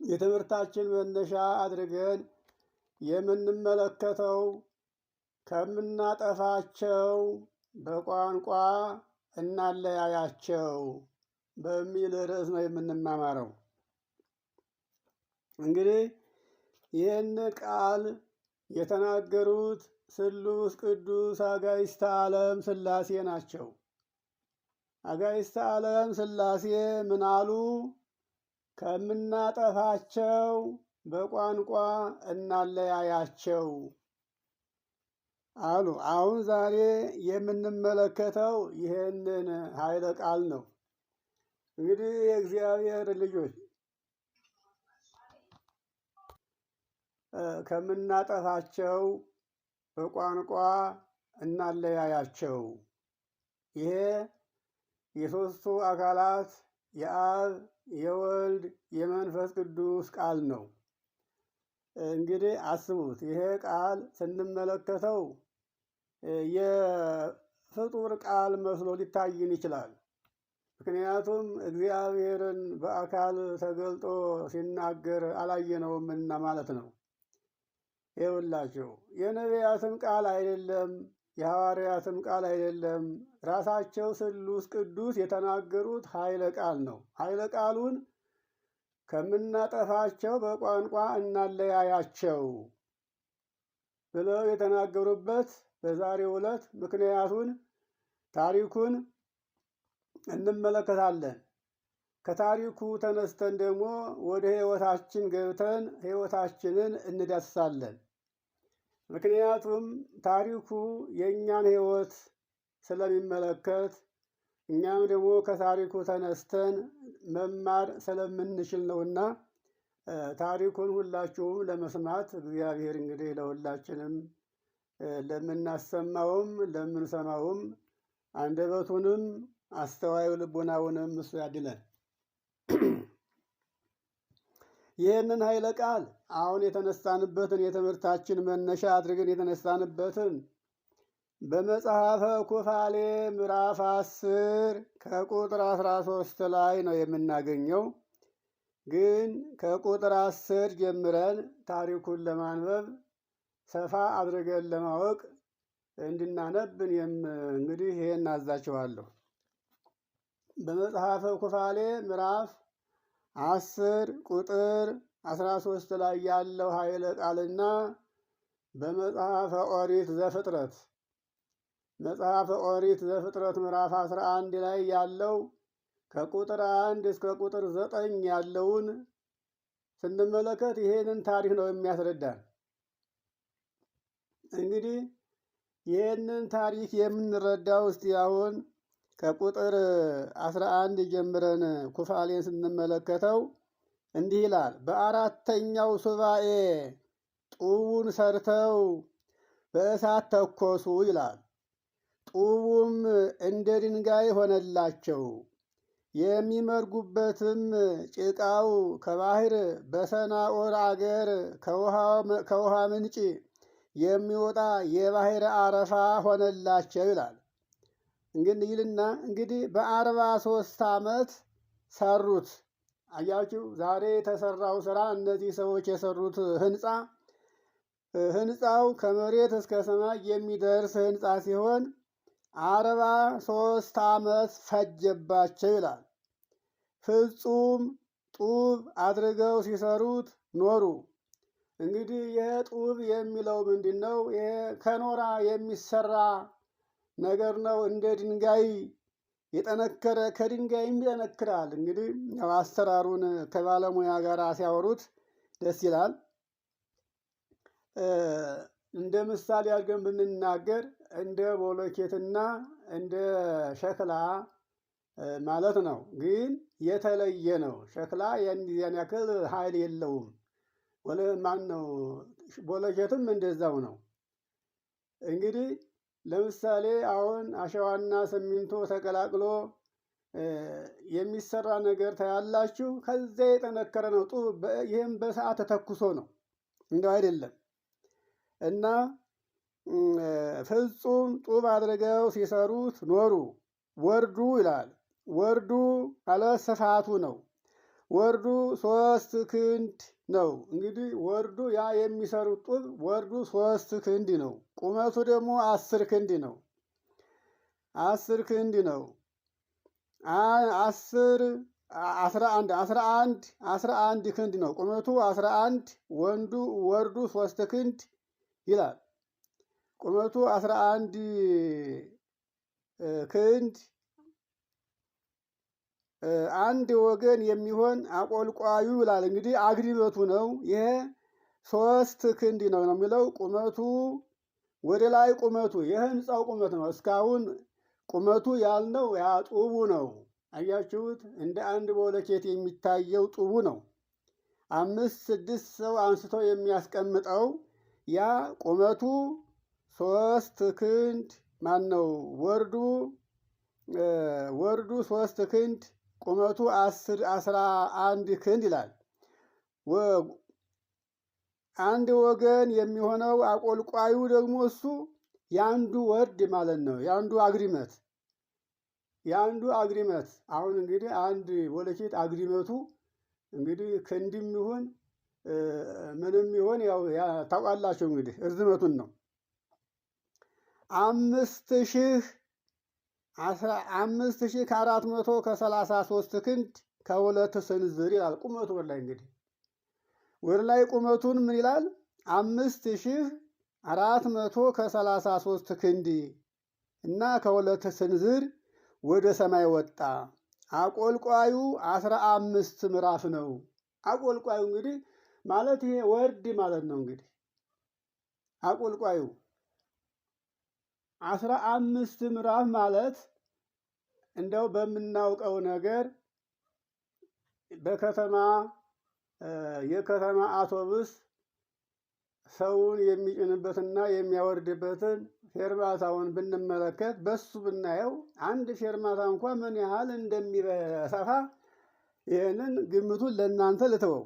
የትምህርታችን መነሻ አድርገን የምንመለከተው ከምናጠፋቸው በቋንቋ እናለያያቸው በሚል ርዕስ ነው የምንማማረው። እንግዲህ ይህን ቃል የተናገሩት ስሉስ ቅዱስ አጋዕዝተ ዓለም ሥላሴ ናቸው። አጋዕዝተ ዓለም ሥላሴ ምን አሉ? ከምናጠፋቸው በቋንቋ እናለያያቸው አሉ። አሁን ዛሬ የምንመለከተው ይህንን ኃይለ ቃል ነው። እንግዲህ የእግዚአብሔር ልጆች ከምናጠፋቸው በቋንቋ እናለያያቸው። ይሄ የሦስቱ አካላት የአብ የወልድ የመንፈስ ቅዱስ ቃል ነው። እንግዲህ አስቡት፣ ይሄ ቃል ስንመለከተው የፍጡር ቃል መስሎ ሊታይን ይችላል። ምክንያቱም እግዚአብሔርን በአካል ተገልጦ ሲናገር አላየነውምና ማለት ነው። ይኸውላችሁ የነቢያትም ቃል አይደለም፣ የሐዋርያትም ቃል አይደለም። ራሳቸው ስሉስ ቅዱስ የተናገሩት ኃይለ ቃል ነው። ኃይለ ቃሉን ከምናጠፋቸው በቋንቋ እናለያያቸው ብለው የተናገሩበት በዛሬው ዕለት ምክንያቱን ታሪኩን እንመለከታለን። ከታሪኩ ተነስተን ደግሞ ወደ ሕይወታችን ገብተን ሕይወታችንን እንዳስሳለን። ምክንያቱም ታሪኩ የእኛን ሕይወት ስለሚመለከት እኛም ደግሞ ከታሪኩ ተነስተን መማር ስለምንችል ነውና ታሪኩን ሁላችሁም ለመስማት እግዚአብሔር እንግዲህ ለሁላችንም ለምናሰማውም ለምንሰማውም አንደበቱንም አስተዋዩ ልቦናውንም እሱ ያድለን። ይህንን ኃይለ ቃል አሁን የተነሳንበትን የትምህርታችን መነሻ አድርገን የተነሳንበትን በመጽሐፈ ኩፋሌ ምዕራፍ 10 ከቁጥር 13 ላይ ነው የምናገኘው። ግን ከቁጥር 10 ጀምረን ታሪኩን ለማንበብ ሰፋ አድርገን ለማወቅ እንድናነብ እንግዲህ ይሄን አዛችኋለሁ። በመጽሐፈ ኩፋሌ ምዕራፍ 10 ቁጥር 13 ላይ ያለው ኃይለ ቃልና በመጽሐፈ ኦሪት ዘፍጥረት ምዕራፍ 11 ላይ ያለው ከቁጥር 1 እስከ ቁጥር 9 ያለውን ስንመለከት ይሄንን ታሪክ ነው የሚያስረዳን። እንግዲህ ይህንን ታሪክ የምንረዳው እስቲ አሁን ከቁጥር 11 ጀምረን ኩፋሌን ስንመለከተው እንዲህ ይላል። በአራተኛው ሱባኤ ጡቡን ሰርተው በእሳት ተኮሱ ይላል። ጡቡም እንደ ድንጋይ ሆነላቸው። የሚመርጉበትም ጭቃው ከባህር በሰናዖር አገር ከውሃ ምንጭ የሚወጣ የባህር አረፋ ሆነላቸው ይላል። እንግዲህ በ43 ዓመት ሰሩት። አያችሁ፣ ዛሬ የተሰራው ስራ እነዚህ ሰዎች የሰሩት ህንፃው ከመሬት እስከ ሰማይ የሚደርስ ህንፃ ሲሆን 43 ዓመት ፈጀባቸው ይላል። ፍጹም ጡብ አድርገው ሲሰሩት ኖሩ። እንግዲህ ይህ ጡብ የሚለው ምንድን ነው? ይሄ ከኖራ የሚሰራ ነገር ነው። እንደ ድንጋይ የጠነከረ ከድንጋይም ይጠነክራል። እንግዲህ አሰራሩን ከባለሙያ ጋር ሲያወሩት ደስ ይላል። እንደ ምሳሌ አድርገን ብንናገር እንደ ቦሎኬትና እንደ ሸክላ ማለት ነው። ግን የተለየ ነው። ሸክላ ያን ያክል ኃይል የለውም። ቦሎኬትም እንደዛው ነው። እንግዲህ ለምሳሌ አሁን አሸዋና ሲሚንቶ ተቀላቅሎ የሚሰራ ነገር ታያላችሁ። ከዚያ የጠነከረ ነው። ይህም በሰዓት ተተኩሶ ነው፣ እንደው አይደለም። እና ፍጹም ጡብ አድርገው ሲሰሩት ኖሩ። ወርዱ ይላል። ወርዱ አለ ስፋቱ ነው። ወርዱ 3 ክንድ ነው። እንግዲህ ወርዱ ያ የሚሰሩት ጡብ ወርዱ 3 ክንድ ነው። ቁመቱ ደግሞ 10 ክንድ ነው። 10 ክንድ ነው። 11 ክንድ ነው። ቁመቱ 11 ወርዱ 3 ክንድ ይላል። ቁመቱ 11 ክንድ አንድ ወገን የሚሆን አቆልቋዩ ይላል። እንግዲህ አግድመቱ ነው። ይሄ 3 ክንድ ነው የሚለው ቁመቱ ወደ ላይ ቁመቱ የህንፃው ቁመት ነው። እስካሁን ቁመቱ ያልነው ያ ጡቡ ነው። አያችሁት? እንደ አንድ ቦለኬት የሚታየው ጡቡ ነው። 5-6 ሰው አንስቶ የሚያስቀምጠው ያ ቁመቱ 3 ክንድ ነው። ወርዱ 3 ክንድ ቁመቱ 11 ክንድ ይላል። አንድ ወገን የሚሆነው አቆልቋዩ ደግሞ እሱ የአንዱ ወርድ ማለት ነው። የአንዱ አግሪመት አሁን እንግዲህ አንድ ቦለኬት አግሪመቱ እንግዲህ ክንድም ይሁን ምንም ይሁን ያው ታውቃላችሁ እንግዲህ እርዝመቱን ነው። 5433 ክንድ ከ2 ስንዝር ይላል። ቁመቱ ወደ ላይ እንግዲህ ወደ ላይ ቁመቱን ምን ይላል? 5433 ክንድ እና ከ2 ስንዝር ወደ ሰማይ ወጣ። አቆልቋዩ 15 ምዕራፍ ነው። አቆልቋዩ እንግዲህ ማለት ይሄ ወርድ ማለት ነው። እንግዲህ አቆልቋዩ 15 ምዕራፍ ማለት እንደው በምናውቀው ነገር በከተማ የከተማ አውቶቡስ ሰውን የሚጭንበትና የሚያወርድበትን ፌርማታውን ብንመለከት በሱ ብናየው አንድ ፌርማታ እንኳ ምን ያህል እንደሚሰፋ ይህንን ግምቱን ለእናንተ ልተወው።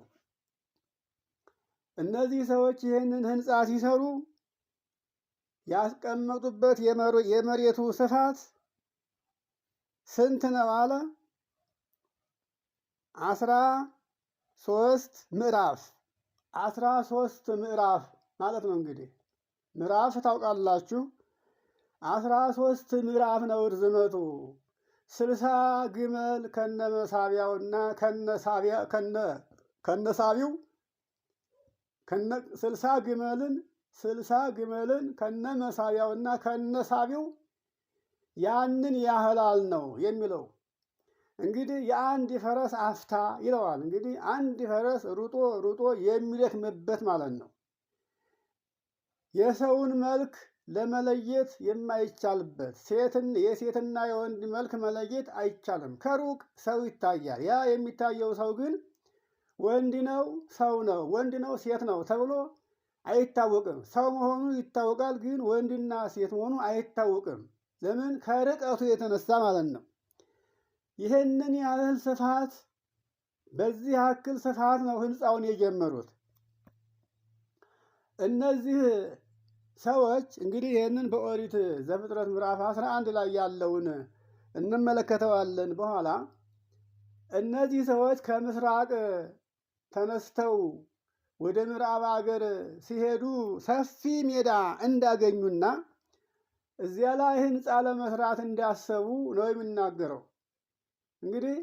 እነዚህ ሰዎች ይህንን ህንፃ ሲሰሩ ያስቀመጡበት የመሬቱ ስፋት ስንት ነው አለ? 13 ምዕራፍ 13 ምዕራፍ ማለት ነው። እንግዲህ ምዕራፍ ታውቃላችሁ። 13 ምዕራፍ ነው ርዝመቱ። 60 ግመል ከነመሳቢያውና ከነሳቢው 60 ግመልን ከነመሳቢያውና ከነሳቢው ያንን ያህላል ነው የሚለው። እንግዲህ የአንድ ፈረስ አፍታ ይለዋል። እንግዲህ አንድ ፈረስ ሩጦ የሚደክምበት ማለት ነው። የሰውን መልክ ለመለየት የማይቻልበት የሴትና የወንድ መልክ መለየት አይቻልም። ከሩቅ ሰው ይታያል። ያ የሚታየው ሰው ግን ወንድ ነው ሰው ነው፣ ወንድ ነው ሴት ነው ተብሎ አይታወቅም። ሰው መሆኑ ይታወቃል፣ ግን ወንድና ሴት መሆኑ አይታወቅም። ለምን? ከርቀቱ የተነሳ ማለት ነው። ይህንን ያህል ስፋት በዚህ ያክል ስፋት ነው ህንፃውን የጀመሩት እነዚህ ሰዎች። እንግዲህ ይህንን በኦሪት ዘፍጥረት ምዕራፍ 11 ላይ ያለውን እንመለከተዋለን በኋላ። እነዚህ ሰዎች ከምስራቅ ተነስተው ወደ ምዕራብ ሀገር ሲሄዱ ሰፊ ሜዳ እንዳገኙና እዚያ ላይ ህንፃ ለመስራት እንዳሰቡ ነው የሚናገረው። እንግዲህ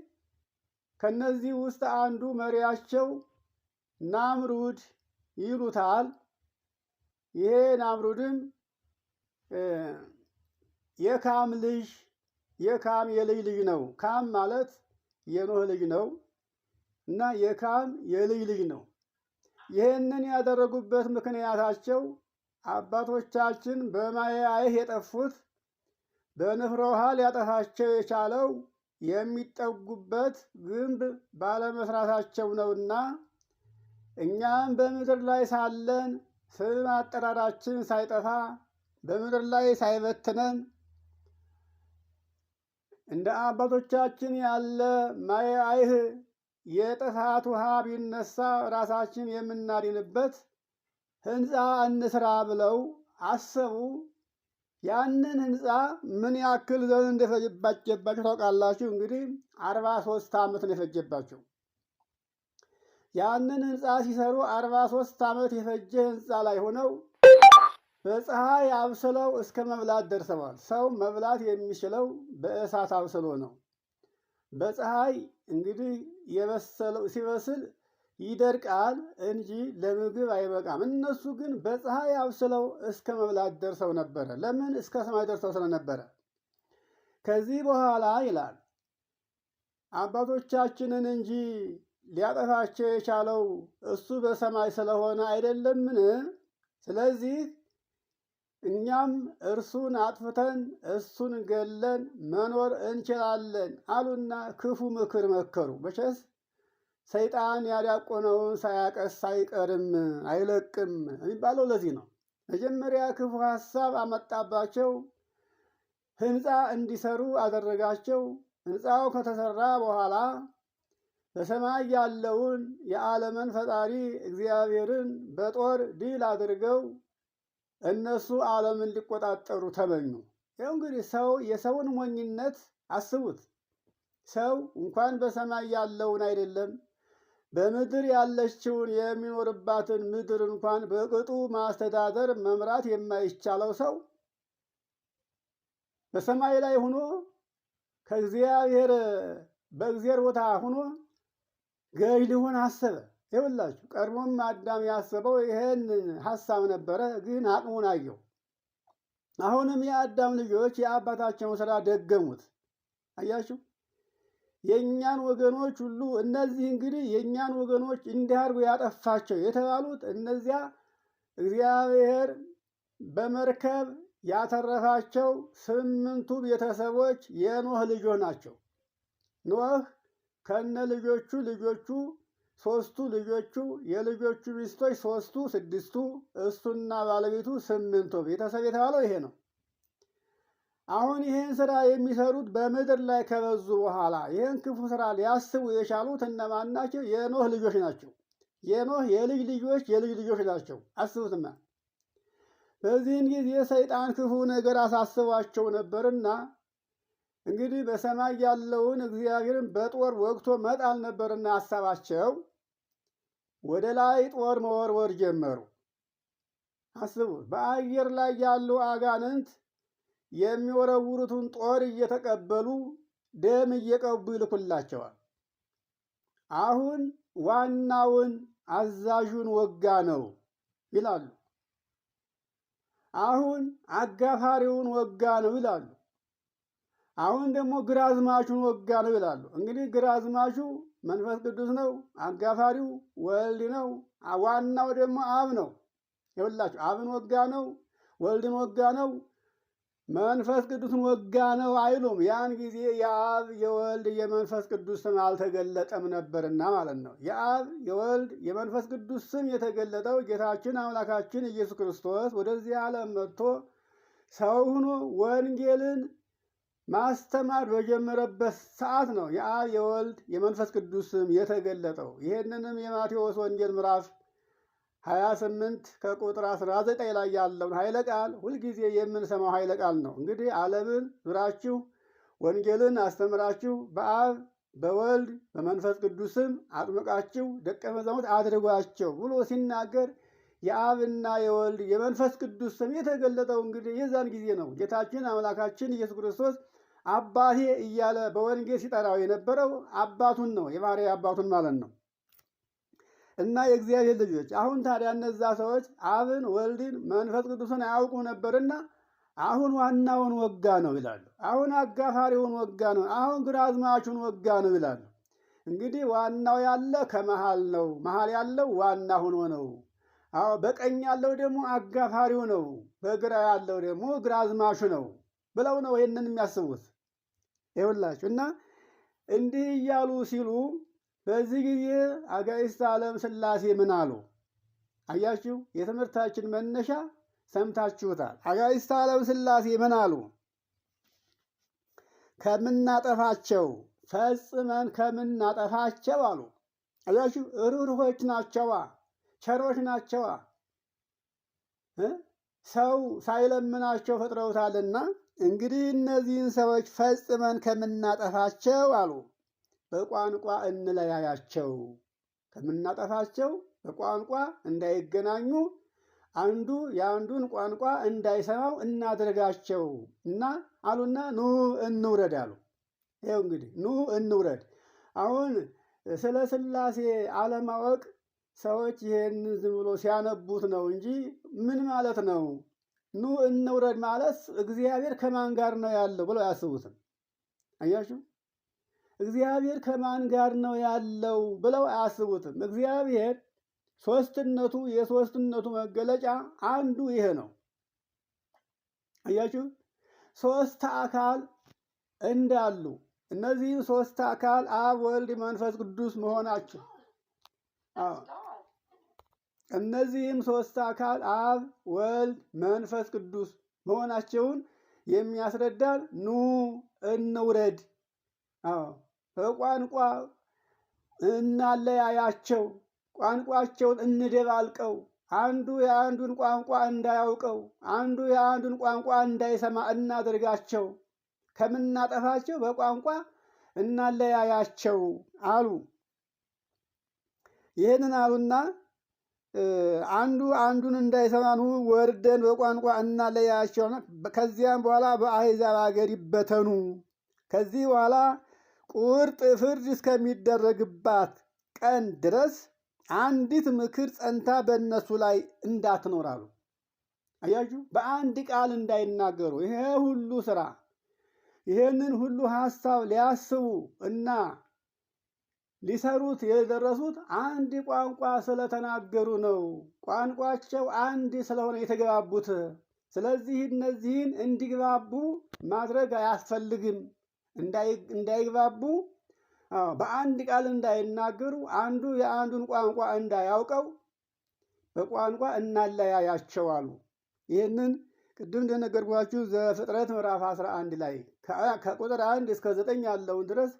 ከነዚህ ውስጥ አንዱ መሪያቸው ናምሩድ ይሉታል። ይሄ ናምሩድም የካም የልጅ ልጅ ነው። ካም ማለት የኖህ ልጅ ነው እና የካም የልጅ ልጅ ነው። ይህንን ያደረጉበት ምክንያታቸው አባቶቻችን በማየ አይህ የጠፉት በንፍረ ውሃ ሊያጠፋቸው የቻለው የሚጠጉበት ግንብ ባለመስራታቸው ነውና እኛም በምድር ላይ ሳለን ስም አጠራራችን ሳይጠፋ በምድር ላይ ሳይበትነን እንደ አባቶቻችን ያለ ማየ አይህ የጥፋት ውሃ ቢነሳ ራሳችን የምናድንበት ህንፃ እንስራ ብለው አሰቡ። ያንን ህንፃ ምን ያክል ዘመን እንደፈጀባቸው ታውቃላችሁ? እንግዲህ 43 ዓመት ነው የፈጀባቸው። ያንን ሕንፃ ሲሰሩ 43 ዓመት የፈጀ ሕንፃ ላይ ሆነው በፀሐይ አብስለው እስከ መብላት ደርሰዋል። ሰው መብላት የሚችለው በእሳት አብስሎ ነው። በፀሐይ እንግዲህ የበሰለው ሲበስል ይደርቃል እንጂ ለምግብ አይበቃም። እነሱ ግን በፀሐይ አብስለው እስከ መብላት ደርሰው ነበረ። ለምን? እስከ ሰማይ ደርሰው ስለነበረ። ከዚህ በኋላ ይላል አባቶቻችንን እንጂ ሊያጠፋቸው የቻለው እሱ በሰማይ ስለሆነ አይደለምን? ስለዚህ እኛም እርሱን አጥፍተን እሱን ገለን መኖር እንችላለን አሉና ክፉ ምክር መከሩ። መቼስ ሰይጣን ያዳቆነውን ሳያቀስ አይቀርም አይለቅም የሚባለው ለዚህ ነው። መጀመሪያ ክፉ ሐሳብ አመጣባቸው። ሕንፃ እንዲሰሩ አደረጋቸው። ሕንፃው ከተሰራ በኋላ በሰማይ ያለውን የዓለምን ፈጣሪ እግዚአብሔርን በጦር ድል አድርገው እነሱ ዓለምን ሊቆጣጠሩ ተመኙ። ይኸው እንግዲህ ሰው የሰውን ሞኝነት አስቡት። ሰው እንኳን በሰማይ ያለውን አይደለም በምድር ያለችውን የሚኖርባትን ምድር እንኳን በቅጡ ማስተዳደር መምራት የማይቻለው ሰው በሰማይ ላይ ሆኖ ከእግዚአብሔር በእግዚአብሔር ቦታ ሆኖ ገዥ ሊሆን አሰበ። ይኸውላችሁ ቀድሞም አዳም ያሰበው ይሄንን ሐሳብ ነበረ፣ ግን አቅሙን አየው። አሁንም የአዳም ልጆች የአባታቸውን ሥራ ደገሙት። አያችሁ፣ የእኛን ወገኖች ሁሉ እነዚህ እንግዲህ የእኛን ወገኖች እንዲህ አድርጎ ያጠፋቸው የተባሉት እነዚያ እግዚአብሔር በመርከብ ያተረፋቸው 8ቱ ቤተሰቦች የኖህ ልጆች ናቸው። ኖህ ከነ ልጆቹ 3ቱ ልጆቹ የልጆቹ ሚስቶች 3ቱ 6ቱ እሱና ባለቤቱ 8ቱ ቤተሰብ የተባለው ይሄ ነው። አሁን ይህን ስራ የሚሰሩት በምድር ላይ ከበዙ በኋላ ይህን ክፉ ስራ ሊያስቡ የቻሉት እነማን ናቸው? የኖህ ልጆች ናቸው። የኖህ የልጅ ልጆች ናቸው። አስቡትማ። በዚህን ጊዜ ሰይጣን ክፉ ነገር አሳስቧቸው ነበርና እንግዲህ በሰማይ ያለውን እግዚአብሔርን በጦር ወግቶ መጣል ነበርና ሀሳባቸው። ወደ ላይ ጦር መወርወር ጀመሩ። አስቡ፣ በአየር ላይ ያሉ አጋንንት የሚወረውሩትን ጦር እየተቀበሉ ደም እየቀቡ ይልኩላቸዋል። አሁን ዋናውን አዛዡን ወጋ ነው ይላሉ። አሁን አጋፋሪውን ወጋ ነው ይላሉ። አሁን ደግሞ ግራዝማቹን ወጋ ነው ይላሉ። እንግዲህ ግራዝማቹ መንፈስ ቅዱስ ነው፣ አጋፋሪው ወልድ ነው፣ ዋናው ደግሞ አብ ነው። ይኸውላችሁ አብን ወጋ ነው፣ ወልድን ወጋ ነው፣ መንፈስ ቅዱስን ወጋ ነው አይሉም። ያን ጊዜ የአብ የወልድ የመንፈስ ቅዱስ ስም አልተገለጠም ነበርና ማለት ነው። የአብ የወልድ የመንፈስ ቅዱስ ስም የተገለጠው ጌታችን አምላካችን ኢየሱስ ክርስቶስ ወደዚህ ዓለም መጥቶ ሰው ሆኖ ወንጌልን ማስተማር በጀመረበት ሰዓት ነው የአብ የወልድ የመንፈስ ቅዱስ ስም የተገለጠው። ይህንንም የማቴዎስ ወንጌል ምዕራፍ 28 ከቁጥር 19 ላይ ያለውን ኃይለ ቃል ሁልጊዜ የምንሰማው ኃይለ ቃል ነው። እንግዲህ ዓለምን ዙራችሁ ወንጌልን አስተምራችሁ በአብ በወልድ በመንፈስ ቅዱስ ስም አጥምቃችሁ ደቀ መዛሙርት አድርጓቸው ብሎ ሲናገር የአብና የወልድ የመንፈስ ቅዱስ ስም የተገለጠው እንግዲህ የዛን ጊዜ ነው። ጌታችን አምላካችን ኢየሱስ ክርስቶስ አባቴ እያለ በወንጌል ሲጠራው የነበረው አባቱን ነው፣ የባሕርይ አባቱን ማለት ነው። እና የእግዚአብሔር ልጆች አሁን ታዲያ እነዛ ሰዎች አብን ወልድን መንፈስ ቅዱስን አያውቁ ነበርና አሁን ዋናውን ወጋ ነው ይላሉ። አሁን አጋፋሪውን ወጋ ነው፣ አሁን ግራዝማቹን ወጋ ነው ይላሉ። እንግዲህ ዋናው ያለ ከመሃል ነው፣ መሃል ያለው ዋና ሆኖ ነው። አዎ በቀኝ ያለው ደግሞ አጋፋሪው ነው፣ በግራ ያለው ደግሞ ግራዝማቹ ነው ብለው ነው ይህንን የሚያስቡት። ይኸውላችሁ እና እንዲህ እያሉ ሲሉ በዚህ ጊዜ አጋዕዝተ ዓለም ሥላሴ ምን አሉ? አያችሁ፣ የትምህርታችን መነሻ ሰምታችሁታል። አጋዕዝተ ዓለም ሥላሴ ምን አሉ? ከምናጠፋቸው ፈጽመን ከምናጠፋቸው አሉ። አያችሁ፣ ርኅሩኆች ናቸዋ፣ ቸሮች ናቸዋ። ሰው ሳይለምናቸው ፈጥረውታልና እንግዲህ እነዚህን ሰዎች ፈጽመን ከምናጠፋቸው አሉ በቋንቋ እንለያያቸው፣ ከምናጠፋቸው በቋንቋ እንዳይገናኙ አንዱ የአንዱን ቋንቋ እንዳይሰማው እናድርጋቸው እና አሉና ኑ እንውረድ አሉ። ይኸው እንግዲህ ኑ እንውረድ። አሁን ስለ ሥላሴ አለማወቅ ሰዎች ይሄን ዝም ብሎ ሲያነቡት ነው እንጂ ምን ማለት ነው? ኑ እንውረድ ማለት እግዚአብሔር ከማን ጋር ነው ያለው ብለው አያስቡትም። አያችሁ፣ እግዚአብሔር ከማን ጋር ነው ያለው ብለው አያስቡትም። እግዚአብሔር ሶስትነቱ የሶስትነቱ መገለጫ አንዱ ይሄ ነው። አያችሁ፣ ሶስት አካል እንዳሉ እነዚህም ሶስት አካል አብ፣ ወልድ፣ መንፈስ ቅዱስ መሆናቸው እነዚህም ሶስት አካል አብ፣ ወልድ፣ መንፈስ ቅዱስ መሆናቸውን የሚያስረዳን ኑ እንውረድ፣ በቋንቋ እናለያያቸው፣ ቋንቋቸውን እንደባልቀው፣ አንዱ የአንዱን ቋንቋ እንዳያውቀው፣ አንዱ የአንዱን ቋንቋ እንዳይሰማ እናደርጋቸው፣ ከምናጠፋቸው በቋንቋ እናለያያቸው አሉ። ይህንን አሉና አንዱ አንዱን እንዳይሰማ ኑ ወርደን በቋንቋ እናለያያቸው። ከዚያም በኋላ በአሕዛብ አገር ይበተኑ። ከዚህ በኋላ ቁርጥ ፍርድ እስከሚደረግባት ቀን ድረስ አንዲት ምክር ጸንታ በእነሱ ላይ እንዳትኖር አሉ። አያችሁ፣ በአንድ ቃል እንዳይናገሩ። ይሄ ሁሉ ስራ ይሄንን ሁሉ ሀሳብ ሊያስቡ እና ሊሰሩት የደረሱት አንድ ቋንቋ ስለተናገሩ ነው። ቋንቋቸው አንድ ስለሆነ የተግባቡት። ስለዚህ እነዚህን እንዲግባቡ ማድረግ አያስፈልግም። እንዳይግባቡ በአንድ ቃል እንዳይናገሩ፣ አንዱ የአንዱን ቋንቋ እንዳያውቀው በቋንቋ እናለያያቸው አሉ። ይህንን ቅድም እንደነገርኳችሁ ዘፍጥረት ምዕራፍ 11 ላይ ከቁጥር 1 እስከ 9 ያለውን ድረስ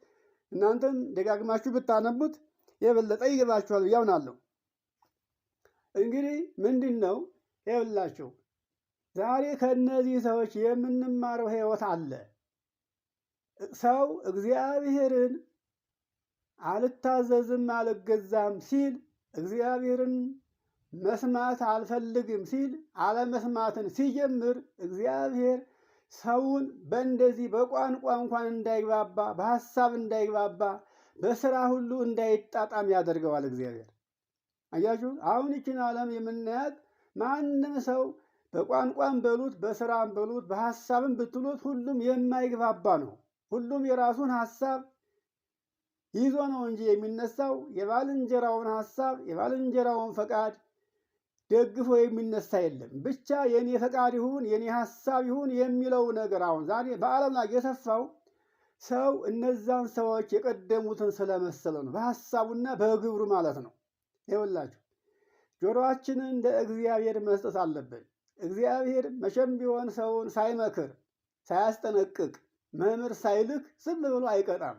እናንተም ደጋግማችሁ ብታነቡት የበለጠ ይገባችኋል ብዬ አምናለሁ። እንግዲህ ምንድን ነው ይኸውላችሁ፣ ዛሬ ከእነዚህ ሰዎች የምንማረው ሕይወት አለ። ሰው እግዚአብሔርን አልታዘዝም አልገዛም ሲል፣ እግዚአብሔርን መስማት አልፈልግም ሲል፣ አለመስማትን ሲጀምር እግዚአብሔር ሰውን በእንደዚህ በቋንቋ እንኳን እንዳይግባባ፣ በሀሳብ እንዳይግባባ፣ በስራ ሁሉ እንዳይጣጣም ያደርገዋል እግዚአብሔር። አያችሁ፣ አሁን ይችን ዓለም የምናያት ማንም ሰው በቋንቋም በሉት፣ በስራም በሉት፣ በሀሳብም ብትሉት ሁሉም የማይግባባ ነው። ሁሉም የራሱን ሀሳብ ይዞ ነው እንጂ የሚነሳው የባልንጀራውን ሀሳብ የባልንጀራውን ፈቃድ ደግፎ የሚነሳ የለም። ብቻ የኔ ፈቃድ ይሁን የኔ ሀሳብ ይሁን የሚለው ነገር አሁን ዛሬ በዓለም ላይ የሰፋው ሰው እነዛን ሰዎች የቀደሙትን ስለመሰለ ነው፣ በሀሳቡና በግብሩ ማለት ነው። ይኸውላችሁ ጆሮአችንን እንደ እግዚአብሔር መስጠት አለብን። እግዚአብሔር መቼም ቢሆን ሰውን ሳይመክር ሳያስጠነቅቅ መምህር ሳይልክ ዝም ብሎ አይቀጣም።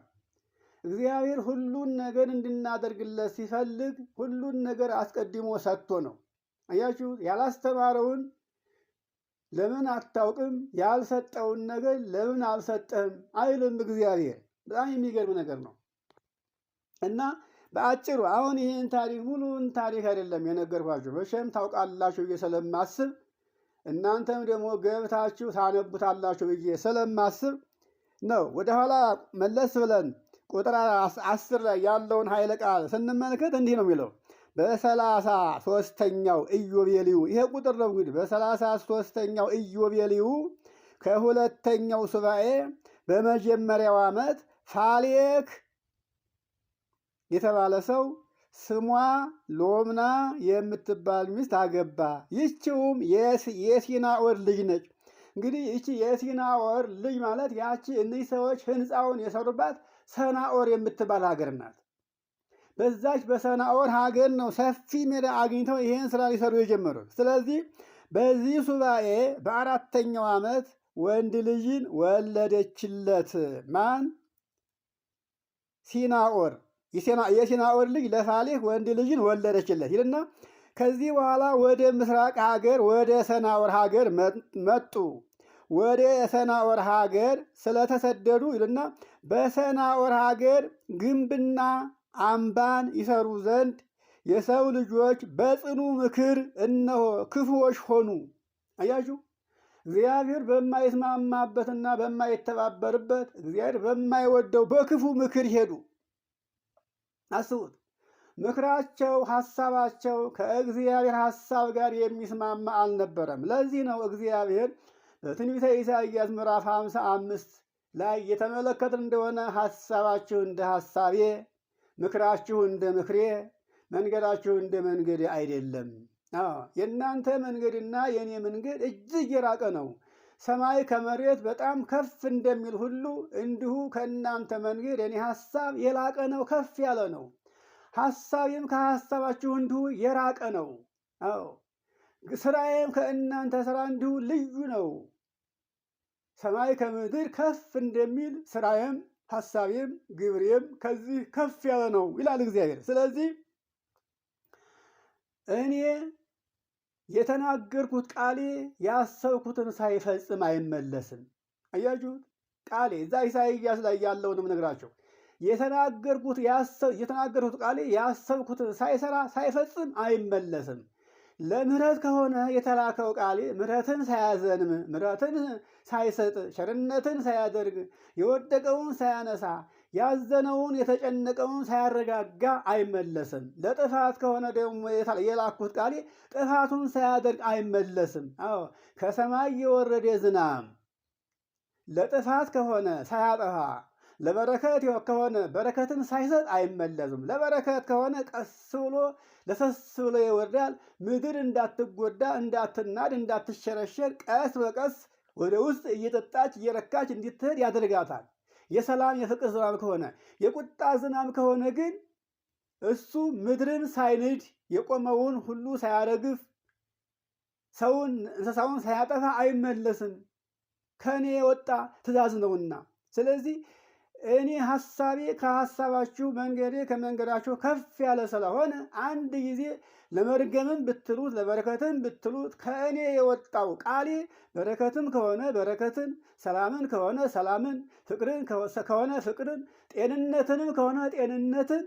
እግዚአብሔር ሁሉን ነገር እንድናደርግለት ሲፈልግ ሁሉን ነገር አስቀድሞ ሰጥቶ ነው። አያችሁ፣ ያላስተማረውን ለምን አታውቅም፣ ያልሰጠውን ነገር ለምን አልሰጠህም አይልም እግዚአብሔር። በጣም የሚገርም ነገር ነው። እና በአጭሩ አሁን ይህን ታሪክ ሙሉን ታሪክ አይደለም የነገርኳችሁ፣ መቼም ታውቃላችሁ ብዬ ስለማስብ እናንተም ደግሞ ገብታችሁ ታነቡታላችሁ ብዬ ስለማስብ ነው። ወደኋላ መለስ ብለን ቁጥር 10 ላይ ያለውን ኃይለ ቃል ስንመለከት እንዲህ ነው የሚለው በ33ኛው ኢዮቤልዩ። ይሄ ቁጥር ነው እንግዲህ በ33ኛው ኢዮቤልዩ ከሁለተኛው ሱባኤ በመጀመሪያው ዓመት ፋሌክ የተባለ ሰው ስሟ ሎምና የምትባል ሚስት አገባ። ይህችውም የሲናኦር ልጅ ነች። እንግዲህ ይቺ የሲናኦር ልጅ ማለት ያቺ እነዚህ ሰዎች ህንፃውን የሰሩባት ሰናኦር የምትባል ሀገር ናት። በዛች በሰናኦር ሀገር ነው ሰፊ ሜዳ አግኝተው ይሄን ስራ ሊሰሩ የጀመሩት። ስለዚህ በዚህ ሱባኤ በ4ኛው ዓመት ወንድ ልጅን ወለደችለት። ማን? ሲናኦር። የሲናኦር ልጅ ለፋሌክ ወንድ ልጅን ወለደችለት ይልና ከዚህ በኋላ ወደ ምስራቅ ሀገር ወደ ሰናኦር ሀገር መጡ። ወደ ሰናኦር ሀገር ስለተሰደዱ ይልና በሰናኦር ሀገር ግንብና አምባን ይሰሩ ዘንድ የሰው ልጆች በጽኑ ምክር እነሆ ክፉዎች ሆኑ። አያችሁ፣ እግዚአብሔር በማይስማማበትና በማይተባበርበት እግዚአብሔር በማይወደው በክፉ ምክር ሄዱ። አስቡት። ምክራቸው፣ ሐሳባቸው ከእግዚአብሔር ሐሳብ ጋር የሚስማማ አልነበረም። ለዚህ ነው እግዚአብሔር በትንቢተ ኢሳይያስ ምዕራፍ 55 ላይ የተመለከትን እንደሆነ ሐሳባችሁ እንደ ሐሳቤ፣ ምክራችሁ እንደ ምክሬ፣ መንገዳችሁ እንደ መንገዴ አይደለም። የእናንተ መንገድና የእኔ መንገድ እጅግ የራቀ ነው። ሰማይ ከመሬት በጣም ከፍ እንደሚል ሁሉ እንዲሁ ከእናንተ መንገድ የኔ ሐሳብ የላቀ ነው፣ ከፍ ያለ ነው። ሐሳቤም ከሐሳባችሁ እንዲሁ የራቀ ነው። ስራዬም ከእናንተ ስራ እንዲሁ ልዩ ነው። ሰማይ ከምድር ከፍ እንደሚል ስራዬም ሐሳቤም ግብሬም ከዚህ ከፍ ያለ ነው ይላል እግዚአብሔር። ስለዚህ እኔ የተናገርኩት ቃሌ ያሰብኩትን ሳይፈጽም አይመለስም። አያችሁት? ቃሌ እዛ ኢሳይያስ ላይ ያለውንም ነግራቸው የተናገርኩት ቃሌ ያሰብኩትን ሳይሰራ ሳይፈጽም አይመለስም። ለምህረት ከሆነ የተላከው ቃሌ ምህረትን ሳያዘንም፣ ምህረትን ሳይሰጥ፣ ቸርነትን ሳያደርግ፣ የወደቀውን ሳያነሳ፣ ያዘነውን የተጨነቀውን ሳያረጋጋ አይመለስም። ለጥፋት ከሆነ ደግሞ የላኩት ቃሌ ጥፋቱን ሳያደርግ አይመለስም። ከሰማይ የወረደ ዝናም ለጥፋት ከሆነ ሳያጠፋ፣ ለበረከት ከሆነ በረከትን ሳይሰጥ አይመለስም። ለበረከት ከሆነ ቀስ ብሎ ለሰስ ብሎ ይወርዳል። ምድር እንዳትጎዳ፣ እንዳትናድ፣ እንዳትሸረሸር ቀስ በቀስ ወደ ውስጥ እየጠጣች እየረካች እንድትሄድ ያደርጋታል። የሰላም የፍቅር ዝናብ ከሆነ፣ የቁጣ ዝናብ ከሆነ ግን እሱ ምድርን ሳይንድ የቆመውን ሁሉ ሳያረግፍ ሰውን እንስሳውን ሳያጠፋ አይመለስም። ከእኔ የወጣ ትእዛዝ ነውና። ስለዚህ እኔ ሐሳቤ ከሐሳባችሁ መንገዴ ከመንገዳችሁ ከፍ ያለ ስለሆነ አንድ ጊዜ ለመርገምም ብትሉት ለበረከትም ብትሉት ከእኔ የወጣው ቃሌ በረከትም ከሆነ በረከትን፣ ሰላምን ከሆነ ሰላምን፣ ፍቅርን ከሆነ ፍቅርን፣ ጤንነትንም ከሆነ ጤንነትን።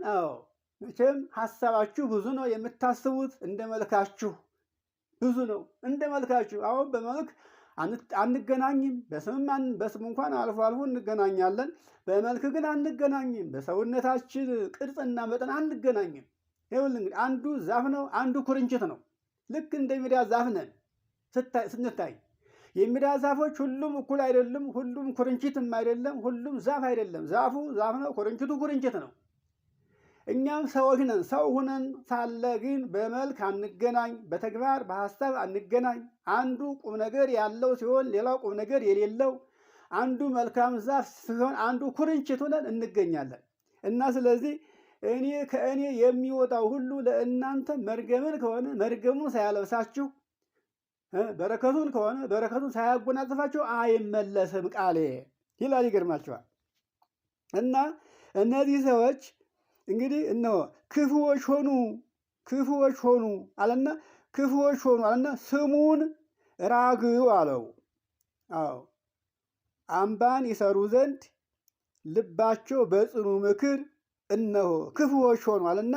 መቼም ሐሳባችሁ ብዙ ነው፣ የምታስቡት እንደ መልካችሁ ብዙ ነው፣ እንደ መልካችሁ። አሁን በመልክ አንገናኝም። በስም እንኳን አልፎ አልፎ እንገናኛለን። በመልክ ግን አንገናኝም። በሰውነታችን ቅርጽና መጠን አንገናኝም። ይኸውልህ እንግዲህ አንዱ ዛፍ ነው፣ አንዱ ኩርንችት ነው። ልክ እንደ ሜዳ ዛፍ ነን ስንታይ። የሜዳ ዛፎች ሁሉም እኩል አይደለም፣ ሁሉም ኩርንችትም አይደለም፣ ሁሉም ዛፍ አይደለም። ዛፉ ዛፍ ነው፣ ኩርንችቱ ኩርንችት ነው። እኛም ሰዎች ነን። ሰው ሁነን ሳለ ግን በመልክ አንገናኝ፣ በተግባር በሐሳብ አንገናኝ። አንዱ ቁም ነገር ያለው ሲሆን ሌላው ቁም ነገር የሌለው፣ አንዱ መልካም ዛፍ ሲሆን አንዱ ኩርንችት ሆነን እንገኛለን። እና ስለዚህ ከእኔ የሚወጣው ሁሉ ለእናንተ መርገምን ከሆነ መርገሙን ሳያለብሳችሁ፣ በረከቱን ከሆነ በረከቱን ሳያጎናጽፋችሁ አይመለስም ቃሌ ይላል። ይገርማችኋል። እና እነዚህ ሰዎች እንግዲህ እነሆ ክፉዎች ሆኑ አለና ክፉዎች ሆኑ አለና ስሙን ራግው አለው። አምባን ይሰሩ ዘንድ ልባቸው በጽኑ ምክር እነሆ ክፉዎች ሆኑ አለና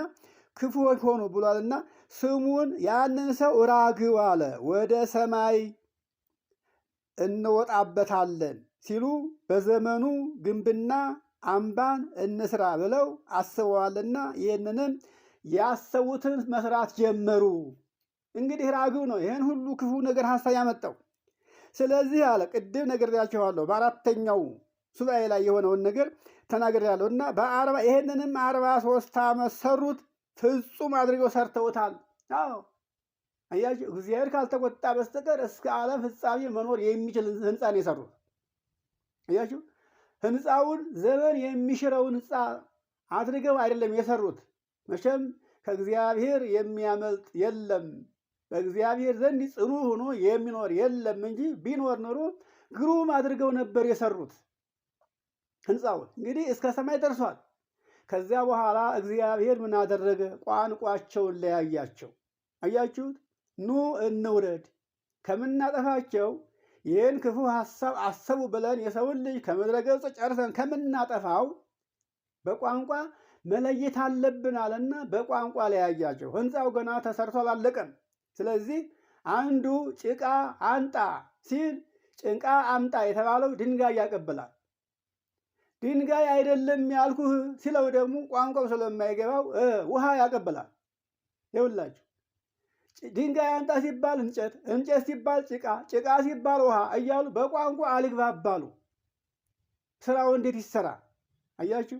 ክፉዎች ሆኑ ብሏልና ስሙን ያንን ሰው ራግው አለ። ወደ ሰማይ እንወጣበታለን ሲሉ በዘመኑ ግንብና አምባን እንስራ ብለው አስበዋልና ይህንንም ያሰቡትን መስራት ጀመሩ። እንግዲህ ራግው ነው ይህን ሁሉ ክፉ ነገር ሐሳብ ያመጣው። ስለዚህ አለ ቅድም ነግሬያችኋለሁ፣ በአራተኛው ሱባኤ ላይ የሆነውን ነገር ተናግሬያለሁ እና ይህንንም 43 ዓመት ሰሩት። ፍጹም አድርገው ሰርተውታል። አያችሁ፣ እግዚአብሔር ካልተቆጣ በስተቀር እስከ ዓለም ፍጻሜ መኖር የሚችል ህንፃን የሰሩት። አያችሁ፣ ህንፃውን ዘመን የሚሽረው ህንፃ አድርገው አይደለም የሰሩት። መቼም ከእግዚአብሔር የሚያመልጥ የለም፣ በእግዚአብሔር ዘንድ ጽኑ ሆኖ የሚኖር የለም እንጂ ቢኖር ኖሮ ግሩም አድርገው ነበር የሰሩት ህንፃውን። እንግዲህ እስከ ሰማይ ደርሷል። ከዚያ በኋላ እግዚአብሔር ምን አደረገ? ቋንቋቸውን ለያያቸው። አያችሁት? ኑ እንውረድ ከምናጠፋቸው ይህን ክፉ ሐሳብ አሰቡ ብለን የሰውን ልጅ ከምድረ ገጽ ጨርሰን ከምናጠፋው በቋንቋ መለየት አለብን አለና በቋንቋ ለያያቸው። ህንፃው ገና ተሰርቶ አላለቀም። ስለዚህ አንዱ ጭቃ አንጣ ሲል ጭቃ አምጣ የተባለው ድንጋይ ያቀብላል። ድንጋይ አይደለም ያልኩህ ሲለው ደግሞ ቋንቋው ስለማይገባው ውሃ ያቀብላል። ይኸውላችሁ ድንጋይ አንጣ ሲባል እንጨት፣ እንጨት ሲባል ጭቃ፣ ጭቃ ሲባል ውሃ እያሉ በቋንቋ አልግባባሉ። ስራው እንዴት ይሰራ? አያችሁ፣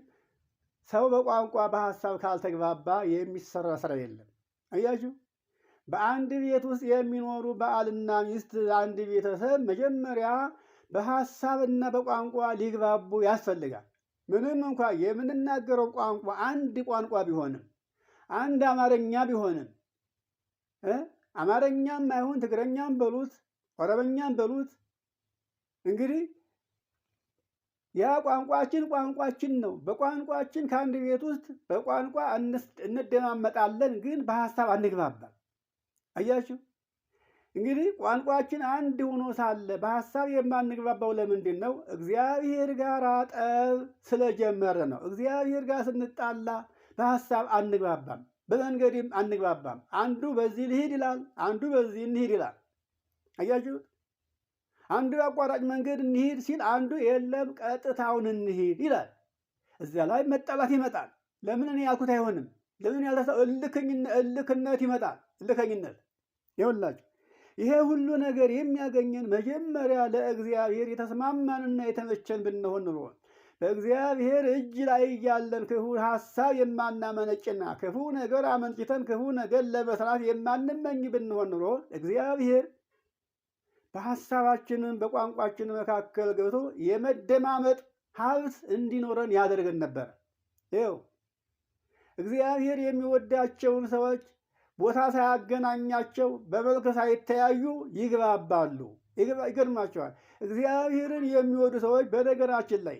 ሰው በቋንቋ በሀሳብ ካልተግባባ የሚሰራ ስራ የለም። አያችሁ፣ በአንድ ቤት ውስጥ የሚኖሩ ባልና ሚስት አንድ ቤተሰብ መጀመሪያ በሀሳብና በቋንቋ ሊግባቡ ያስፈልጋል። ምንም እንኳ የምንናገረው ቋንቋ አንድ ቋንቋ ቢሆንም አንድ አማርኛ ቢሆንም አማርኛም አይሁን ትግረኛም በሉት ኦሮምኛም በሉት እንግዲህ ያ ቋንቋችን ነው። በቋንቋችን ከአንድ ቤት ውስጥ በቋንቋ እንደማመጣለን፣ ግን በሀሳብ አንግባባም። አያችሁ እንግዲህ ቋንቋችን አንድ ሆኖ ሳለ በሀሳብ የማንግባባው ለምንድን ነው? እግዚአብሔር ጋር ጠብ ስለጀመረ ነው። እግዚአብሔር ጋር ስንጣላ በሀሳብ አንግባባም፣ በመንገድም አንግባባም። አንዱ በዚህ ልሂድ ይላል፣ አንዱ በዚህ እንሂድ ይላል። አያችሁት? አንዱ አቋራጭ መንገድ እንሂድ ሲል አንዱ የለም ቀጥታውን እንሂድ ይላል። እዚያ ላይ መጣላት ይመጣል። ለምን እኔ ያልኩት አይሆንም? ለምን ያልተሰው እልክነት ይመጣል። እልከኝነት ይኸውላችሁ፣ ይሄ ሁሉ ነገር የሚያገኘን መጀመሪያ ለእግዚአብሔር የተስማማንና የተመቸን ብንሆን ኑሮ በእግዚአብሔር እጅ ላይ እያለን ክፉ ሀሳብ የማናመነጭና ክፉ ነገር አመንጭተን ክፉ ነገር ለመስራት የማንመኝ ብንሆን ኑሮ እግዚአብሔር በሀሳባችንም በቋንቋችን መካከል ገብቶ የመደማመጥ ሀብት እንዲኖረን ያደርገን ነበር። ይኸው እግዚአብሔር የሚወዳቸውን ሰዎች ቦታ ሳያገናኛቸው በመልክ ሳይተያዩ ይግባባሉ። ይገርማቸዋል። እግዚአብሔርን የሚወዱ ሰዎች በነገራችን ላይ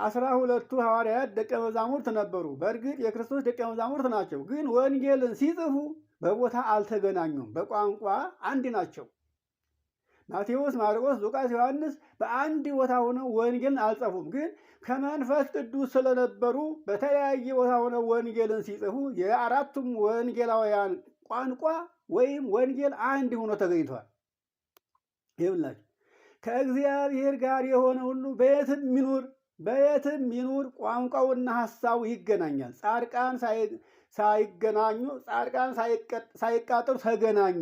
12ቱ ሐዋርያት ደቀ መዛሙርት ነበሩ። በእርግጥ የክርስቶስ ደቀ መዛሙርት ናቸው። ግን ወንጌልን ሲጽፉ በቦታ አልተገናኙም። በቋንቋ አንድ ናቸው። ማቴዎስ፣ ማርቆስ፣ ሉቃስ፣ ዮሐንስ በአንድ ቦታ ሆነው ወንጌልን አልጸፉም። ግን ከመንፈስ ቅዱስ ስለነበሩ በተለያየ ቦታ ሆነው ወንጌልን ሲጽፉ የአራቱም ወንጌላውያን ቋንቋ ወይም ወንጌል አንድ ሆኖ ተገኝቷል። ይኸውላችሁ ከእግዚአብሔር ጋር የሆነ ሁሉ በየትም ይኑር ቋንቋውና ሀሳቡ ይገናኛል። ጻድቃን ሳይገናኙ ጻድቃን ሳይቃጠሉ ተገናኙ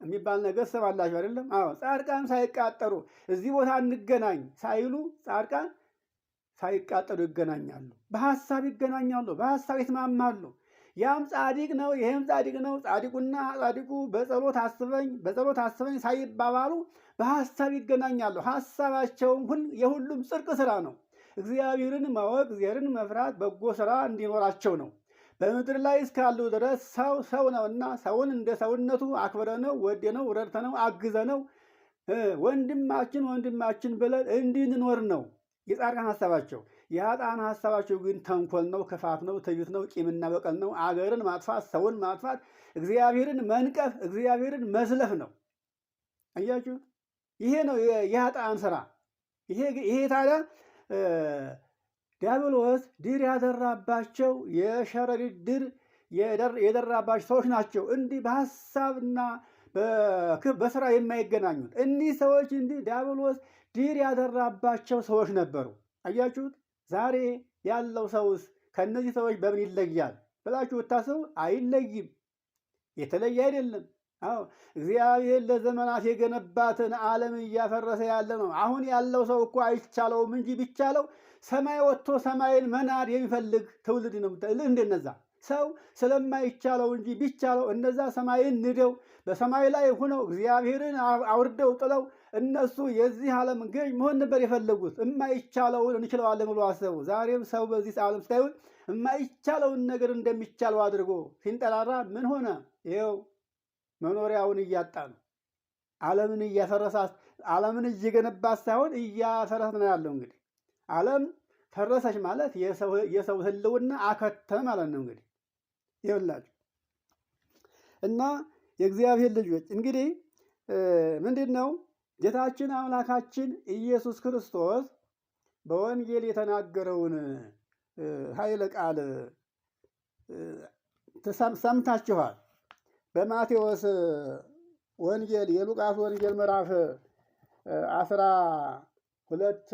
የሚባል ነገር ሰማላችሁ አይደለም? አዎ፣ ጻድቃን ሳይቃጠሉ እዚህ ቦታ እንገናኝ ሳይሉ ጻድቃን ሳይቃጠሉ ይገናኛሉ። በሀሳብ ይገናኛሉ፣ በሀሳብ ይስማማሉ። ያም ጻድቅ ነው፣ ይሄም ጻድቅ ነው፣ ጻድቁና ጻድቁ በጸሎት አስበኝ ሳይባባሉ በሀሳብ ይገናኛሉ። ሀሳባቸውም የሁሉም ጽድቅ ስራ ነው። እግዚአብሔርን ማወቅ፣ እግዚአብሔርን መፍራት፣ በጎ ስራ እንዲኖራቸው ነው። በምድር ላይ እስካሉ ድረስ ሰው ነውና ሰውን እንደ ሰውነቱ አክብረነው፣ ወደነው፣ ረድተነው፣ አግዘነው ወንድማችን ብለን እንድንኖር ነው የጻድቃን ሀሳባቸው። የኃጥአን ሀሳባቸው ግን ተንኮል ነው፣ ክፋት ነው፣ ትዕቢት ነው፣ ቂምና በቀል ነው፣ አገርን ማጥፋት፣ ሰውን ማጥፋት፣ እግዚአብሔርን መንቀፍ፣ እግዚአብሔርን መስለፍ ነው። አያችሁ፣ ይሄ ነው የኃጥአን ስራ። ይሄ ታዲያ ዲያብሎስ ድር ያደራባቸው የሸረሪት ድር የደራባቸው ሰዎች ናቸው። እንዲህ በሀሳብና በስራ የማይገናኙት እኒህ ሰዎች እንዲህ ዲያብሎስ ድር ያደራባቸው ሰዎች ነበሩ። አያችሁት? ዛሬ ያለው ሰውስ ከእነዚህ ሰዎች በምን ይለያል ብላችሁ ብታስቡ አይለይም፣ የተለየ አይደለም። አዎ እግዚአብሔር ለዘመናት የገነባትን ዓለም እያፈረሰ ያለ ነው። አሁን ያለው ሰው እኮ አይቻለውም እንጂ ቢቻለው ሰማይ ወጥቶ ሰማይን መናድ የሚፈልግ ትውልድ ነው። እንደነዛ ሰው ስለማይቻለው እንጂ ቢቻለው እነዛ ሰማይን ንደው በሰማይ ላይ ሆነው እግዚአብሔርን አውርደው ጥለው እነሱ የዚህ ዓለም ገዥ መሆን ነበር የፈለጉት። የማይቻለውን እንችለዋለን ብሎ አሰቡ። ዛሬም ሰው በዚህ ዓለም ስታዩን የማይቻለውን ነገር እንደሚቻለው አድርጎ ሲንጠራራ ምን ሆነ? ይኸው መኖሪያውን እያጣ ነው። ዓለምን እያፈረሳት፣ ዓለምን እየገነባት ሳይሆን እያፈረስ ነው ያለው። እንግዲህ ዓለም ፈረሰች ማለት የሰው ህልውና አከተመ ማለት ነው። እንግዲህ ይኸውላችሁ እና የእግዚአብሔር ልጆች እንግዲህ ምንድን ነው ጌታችን አምላካችን ኢየሱስ ክርስቶስ በወንጌል የተናገረውን ኃይለ ቃል ሰምታችኋል። በማቴዎስ ወንጌል የሉቃስ ወንጌል ምዕራፍ 12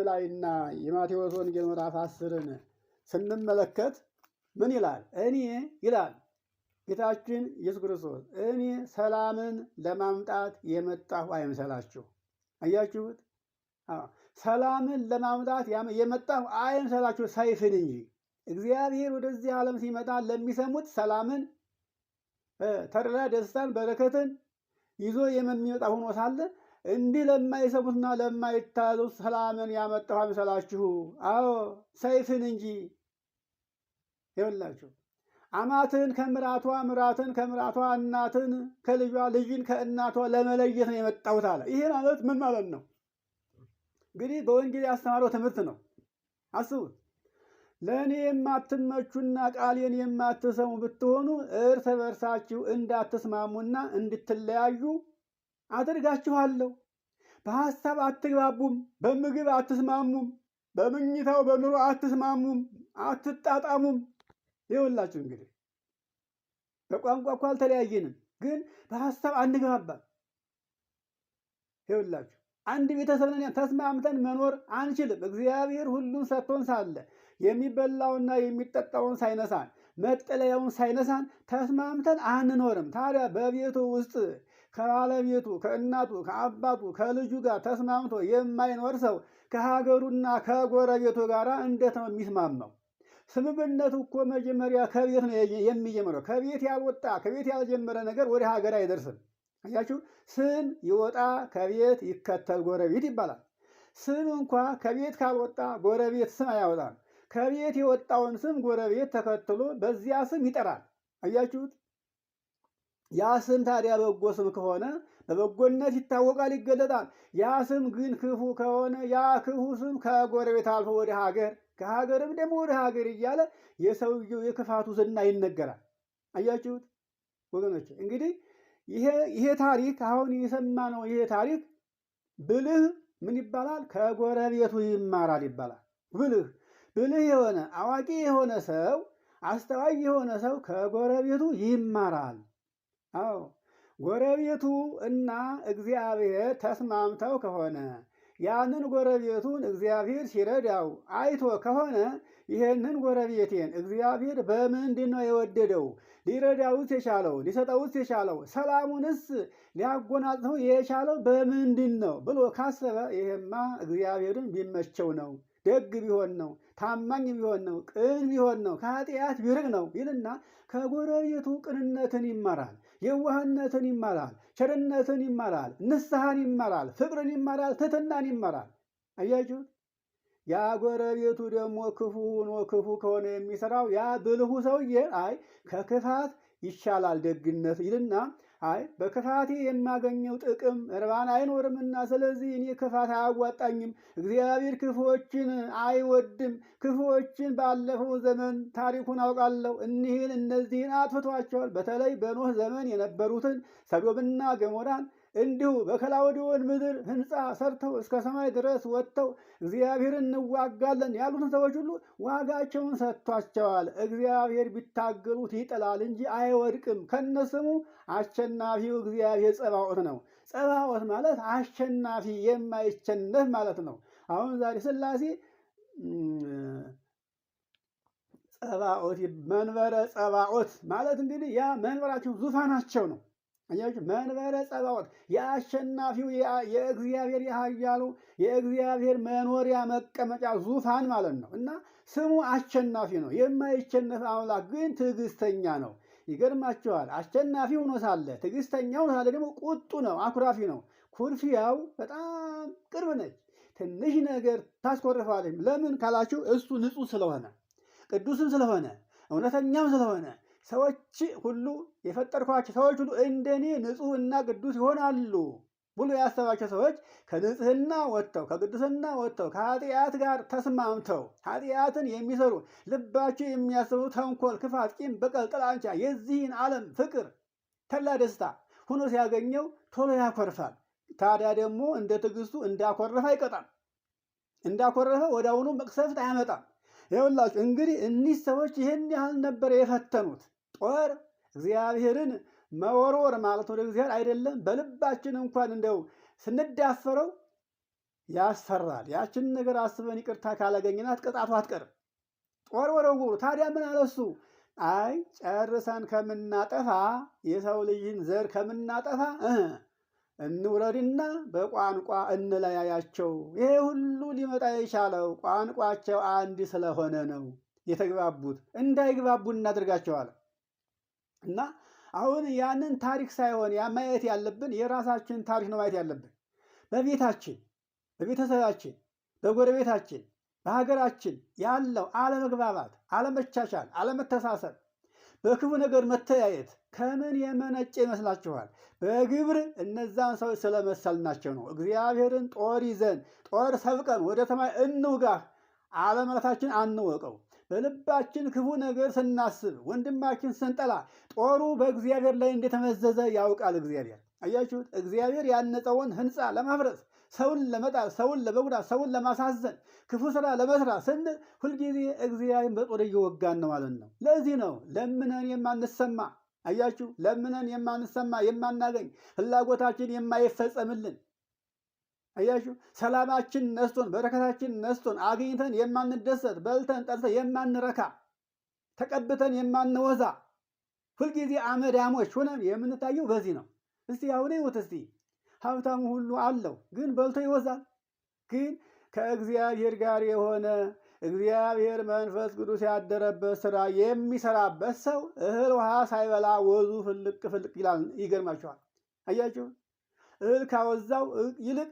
ላይና የማቴዎስ ወንጌል ምዕራፍ 10ን ስንመለከት ምን ይላል? እኔ ይላል ጌታችን ኢየሱስ ክርስቶስ እኔ ሰላምን ለማምጣት የመጣሁ አይምሰላችሁ። አያችሁት? ሰላምን ለማምጣት የመጣሁ አይምሰላችሁ ሰይፍን እንጂ። እግዚአብሔር ወደዚህ ዓለም ሲመጣ ለሚሰሙት ሰላምን፣ ተድላ፣ ደስታን፣ በረከትን ይዞ የሚመጣ ሆኖ ሳለ እንዲህ ለማይሰሙትና ለማይታዘዙት ሰላምን ያመጣሁ አይምሰላችሁ። አዎ ሰይፍን እንጂ። ይኸውላችሁ አማትን ከምራቷ፣ ምራትን ከምራቷ፣ እናትን ከልጇ፣ ልጅን ከእናቷ ለመለየት ነው የመጣሁት አለ። ይሄ ማለት ምን ማለት ነው? እንግዲህ በወንጌል ያስተማረው ትምህርት ነው። አስቡት። ለእኔ የማትመቹና ቃሌን የማትሰሙ ብትሆኑ እርስ በርሳችሁ እንዳትስማሙና እንድትለያዩ አድርጋችኋለሁ። በሐሳብ አትግባቡም፣ በምግብ አትስማሙም፣ በምኝታው በኑሮ አትስማሙም፣ አትጣጣሙም። ይኸውላችሁ እንግዲህ በቋንቋ እኮ አልተለያየንም፣ ግን በሐሳብ አንግባባም። ይኸውላችሁ አንድ ቤተሰብ ነን፣ ተስማምተን መኖር አንችልም። እግዚአብሔር ሁሉን ሰጥቶን ሳለ የሚበላውና የሚጠጣውን ሳይነሳን መጠለያውን ሳይነሳን ተስማምተን አንኖርም። ታዲያ በቤቱ ውስጥ ከባለቤቱ፣ ከእናቱ፣ ከአባቱ፣ ከልጁ ጋር ተስማምቶ የማይኖር ሰው ከሀገሩና ከጎረቤቱ ጋር እንዴት ነው የሚስማማው? ስምምነቱ እኮ መጀመሪያ ከቤት ነው የሚጀምረው። ከቤት ያልወጣ ከቤት ያልጀመረ ነገር ወደ ሀገር አይደርስም። አያችሁ፣ ስም ይወጣ ከቤት ይከተል ጎረቤት ይባላል። ስም እንኳ ከቤት ካልወጣ ጎረቤት ስም አያወጣም። ከቤት የወጣውን ስም ጎረቤት ተከትሎ በዚያ ስም ይጠራል። አያችሁት? ያ ስም ታዲያ በጎ ስም ከሆነ በበጎነት ይታወቃል፣ ይገለጣል። ያ ስም ግን ክፉ ከሆነ ያ ክፉ ስም ከጎረቤት አልፎ ወደ ሀገር፣ ከሀገርም ደግሞ ወደ ሀገር እያለ የሰውየው የክፋቱ ዝና ይነገራል። አያችሁት ወገኖች? እንግዲህ ይሄ ታሪክ አሁን የሰማነው ይሄ ታሪክ ብልህ ምን ይባላል? ከጎረቤቱ ይማራል ይባላል። ብልህ የሆነ አዋቂ የሆነ ሰው፣ አስተዋይ የሆነ ሰው ከጎረቤቱ ይማራል። አዎ ጎረቤቱ እና እግዚአብሔር ተስማምተው ከሆነ ያንን ጎረቤቱን እግዚአብሔር ሲረዳው አይቶ ከሆነ ይሄንን ጎረቤቴን እግዚአብሔር በምንድን ነው የወደደው? ሊረዳውት የቻለው ሊሰጠውት የቻለው ሰላሙንስ ሊያጎናጽፈው የቻለው በምንድን ነው ብሎ ካሰበ ይሄማ እግዚአብሔርን ቢመቸው ነው፣ ደግ ቢሆን ነው፣ ታማኝ ቢሆን ነው፣ ቅን ቢሆን ነው፣ ከኃጢአት ቢርቅ ነው ይልና ከጎረቤቱ ቅንነትን ይማራል፣ የዋህነትን ይማራል፣ ቸርነትን ይማራል፣ ንስሐን ይማራል፣ ፍቅርን ይማራል፣ ትሕትናን ይማራል። አያችሁት? ያ ጎረቤቱ ደግሞ ክፉ ሆኖ ክፉ ከሆነ የሚሰራው ያ ብልሁ ሰውዬ አይ ከክፋት ይሻላል ደግነት ይልና አይ በክፋቴ የማገኘው ጥቅም እርባና አይኖርምና ስለዚህ እኔ ክፋት አያዋጣኝም፣ እግዚአብሔር ክፉዎችን አይወድም፣ ክፉዎችን ባለፈው ዘመን ታሪኩን አውቃለሁ፣ እነዚህን አጥፍቷቸዋል። በተለይ በኖህ ዘመን የነበሩትን ሰዶምና ገሞራን እንዲሁ በከላውዲዮን ምድር ሕንፃ ሰርተው እስከ ሰማይ ድረስ ወጥተው እግዚአብሔርን እንዋጋለን ያሉትን ሰዎች ሁሉ ዋጋቸውን ሰጥቷቸዋል። እግዚአብሔር ቢታገሉት ይጥላል እንጂ አይወድቅም። ከነስሙ አሸናፊው እግዚአብሔር ጸባዖት ነው። ጸባዖት ማለት አሸናፊ፣ የማይሸነፍ ማለት ነው። አሁን ዛሬ ሥላሴ ጸባዖት መንበረ ጸባዖት ማለት እንግዲህ ያ መንበራቸው ዙፋናቸው ነው። አያችሁ፣ መንበረ ጸባዖት የአሸናፊው የእግዚአብሔር የኃያሉ የእግዚአብሔር መኖሪያ መቀመጫ ዙፋን ማለት ነው። እና ስሙ አሸናፊ ነው። የማይሸነፍ አምላክ ግን ትዕግስተኛ ነው። ይገርማችኋል። አሸናፊ ሆኖ ሳለ ትዕግስተኛ ሆኖ ሳለ ደግሞ ቁጡ ነው፣ አኩራፊ ነው። ኩርፊያው በጣም ቅርብ ነች። ትንሽ ነገር ታስኮርፋለች። ለምን ካላችሁ እሱ ንጹሕ ስለሆነ ቅዱስም ስለሆነ እውነተኛም ስለሆነ ሰዎች ሁሉ የፈጠርኳቸው ሰዎች ሁሉ እንደኔ ንጹሕና ቅዱስ ይሆናሉ ብሎ ያሰባቸው ሰዎች ከንጽሕና ወጥተው ከቅዱስና ወጥተው ከኃጢአት ጋር ተስማምተው ኃጢአትን የሚሰሩ ልባቸው የሚያስቡ ተንኮል፣ ክፋት፣ ቂም፣ በቀል፣ ጥላቻ የዚህን ዓለም ፍቅር፣ ተላ ደስታ ሆኖ ሲያገኘው ቶሎ ያኮርፋል። ታዲያ ደግሞ እንደ ትዕግስቱ እንዳኮረፈ አይቀጣም። እንዳኮረፈ ወዲያውኑ መቅሰፍት አያመጣም። ይኸውላችሁ እንግዲህ እኒህ ሰዎች ይህን ያህል ነበር የፈተኑት። ጦር እግዚአብሔርን መወርወር ማለት ወደ እግዚአብሔር አይደለም፣ በልባችን እንኳን እንደው ስንዳፈረው ያስፈራል። ያችን ነገር አስበን ይቅርታ ካላገኘናት ቅጣቱ አትቀርም። ጦር ወረወሩ። ታዲያ ምን አለሱ? አይ ጨርሰን ከምናጠፋ የሰው ልጅን ዘር ከምናጠፋ እንውረድና በቋንቋ እንለያያቸው። ይሄ ሁሉ ሊመጣ የቻለው ቋንቋቸው አንድ ስለሆነ ነው የተግባቡት። እንዳይግባቡ እናደርጋቸዋለን። እና አሁን ያንን ታሪክ ሳይሆን ማየት ያለብን የራሳችን ታሪክ ነው ማየት ያለብን። በቤታችን፣ በቤተሰባችን፣ በጎረቤታችን፣ በሀገራችን ያለው አለመግባባት፣ አለመቻቻል፣ አለመተሳሰብ፣ በክፉ ነገር መተያየት ከምን የመነጨ ይመስላችኋል? በግብር እነዛን ሰዎች ስለመሰልናቸው ነው። እግዚአብሔርን ጦር ይዘን ጦር ሰብቀን ወደ ሰማይ እንውጋህ አለማለታችን አንወቀው። በልባችን ክፉ ነገር ስናስብ፣ ወንድማችን ስንጠላ ጦሩ በእግዚአብሔር ላይ እንደተመዘዘ ያውቃል እግዚአብሔር። አያችሁት? እግዚአብሔር ያነጸውን ሕንፃ ለማፍረስ፣ ሰውን ለመጣል፣ ሰውን ለመጉዳት፣ ሰውን ለማሳዘን፣ ክፉ ስራ ለመስራት ስንል ሁልጊዜ እግዚአብሔር በጦር እየወጋን ነው ማለት ነው። ለዚህ ነው ለምነን የማንሰማ። አያችሁ? ለምነን የማንሰማ የማናገኝ፣ ፍላጎታችን የማይፈጸምልን። አያችሁ? ሰላማችን ነስቶን፣ በረከታችን ነስቶን፣ አግኝተን የማንደሰት፣ በልተን ጠጥተን የማንረካ፣ ተቀብተን የማንወዛ፣ ሁልጊዜ አመዳሞች ሆነን የምንታየው በዚህ ነው። እስቲ አሁን ይሁት እስቲ ሀብታሙ ሁሉ አለው ግን በልቶ ይወዛል። ግን ከእግዚአብሔር ጋር የሆነ እግዚአብሔር መንፈስ ቅዱስ ያደረበት ስራ የሚሰራበት ሰው እህል ውሃ ሳይበላ ወዙ ፍልቅ ፍልቅ ይላል። ይገርማቸዋል። አያችሁ? እህል ካወዛው ይልቅ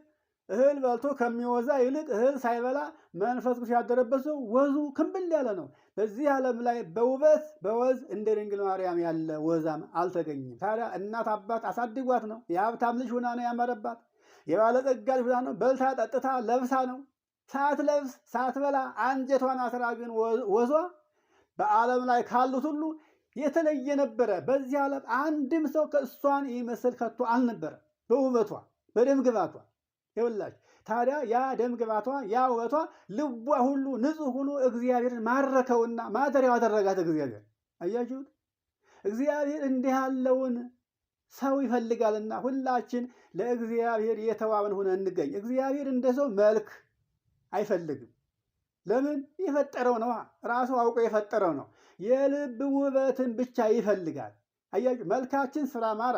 እህል በልቶ ከሚወዛ ይልቅ እህል ሳይበላ መንፈስ ቅዱስ ያደረበት ሰው ወዙ ክምብል ያለ ነው። በዚህ ዓለም ላይ በውበት በወዝ እንደ ድንግል ማርያም ያለ ወዛም አልተገኘም። ታዲያ እናት አባት አሳድጓት ነው። የሀብታም ልጅ ሆና ነው ያመረባት። የባለጸጋ ልጅ ሆና ነው በልታ ጠጥታ ለብሳ ነው። ሳትለብስ ሳትበላ አንጀቷን አስራ ግን ወዟ በዓለም ላይ ካሉት ሁሉ የተለየ ነበረ። በዚህ ዓለም አንድም ሰው ከእሷን ይመስል ከቶ አልነበረ በውበቷ በደም ግባቷ። ይኸውላችሁ ታዲያ ያ ደም ግባቷ ያ ውበቷ ልቧ ሁሉ ንጹሕ ሆኖ እግዚአብሔርን ማረከውና ማደሪያው አደረጋት እግዚአብሔር። አያችሁት? እግዚአብሔር እንዲህ ያለውን ሰው ይፈልጋልና ሁላችን ለእግዚአብሔር የተዋብን ሆነ እንገኝ። እግዚአብሔር እንደ ሰው መልክ አይፈልግም። ለምን? የፈጠረው ነው። ራሱ አውቆ የፈጠረው ነው። የልብ ውበትን ብቻ ይፈልጋል። አያችሁ? መልካችን ስራ ማረ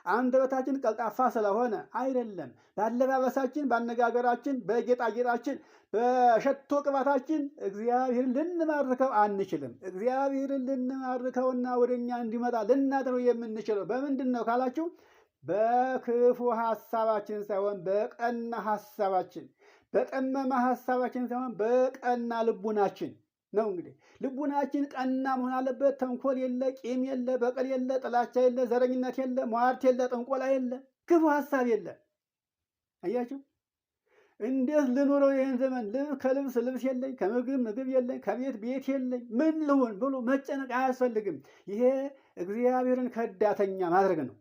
አንደበታችን ቀልጣፋ ስለሆነ አይደለም። በአለባበሳችን፣ በአነጋገራችን፣ በጌጣጌጣችን፣ በሸቶ ቅባታችን እግዚአብሔርን ልንማርከው አንችልም። እግዚአብሔርን ልንማርከውና ወደኛ እንዲመጣ ልናድነው የምንችለው በምንድን ነው ካላችሁ፣ በክፉ ሀሳባችን ሳይሆን በቀና ሀሳባችን፣ በጠመመ ሀሳባችን ሳይሆን በቀና ልቡናችን ነው። እንግዲህ ልቡናችን ቀና መሆን አለበት። ተንኮል የለ፣ ቂም የለ፣ በቀል የለ፣ ጥላቻ የለ፣ ዘረኝነት የለ፣ ሟርት የለ፣ ጥንቆላ የለ፣ ክፉ ሀሳብ የለ። አያችሁ? እንዴት ልኖረው ይህን ዘመን? ከልብስ ልብስ የለኝ፣ ከምግብ ምግብ የለኝ፣ ከቤት ቤት የለኝ፣ ምን ልሆን ብሎ መጨነቅ አያስፈልግም። ይሄ እግዚአብሔርን ከዳተኛ ማድረግ ነው።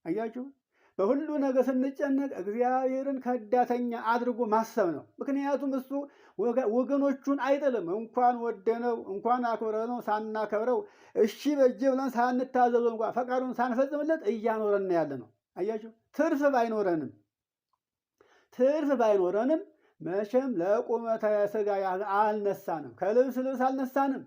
አያችሁ? በሁሉ ነገር ስንጨነቅ እግዚአብሔርን ከዳተኛ አድርጎ ማሰብ ነው። ምክንያቱም እሱ ወገኖቹን አይጥልም። እንኳን ወደነው እንኳን አክብረነው ሳናከብረው እሺ በጀ ብለን ሳንታዘዘው እንኳን ፈቃዱን ሳንፈጽምለት እያኖረን ያለ ነው። አያችሁ? ትርፍ ባይኖረንም መቼም ለቁመተ ሥጋ አልነሳንም። ከልብስ ልብስ አልነሳንም።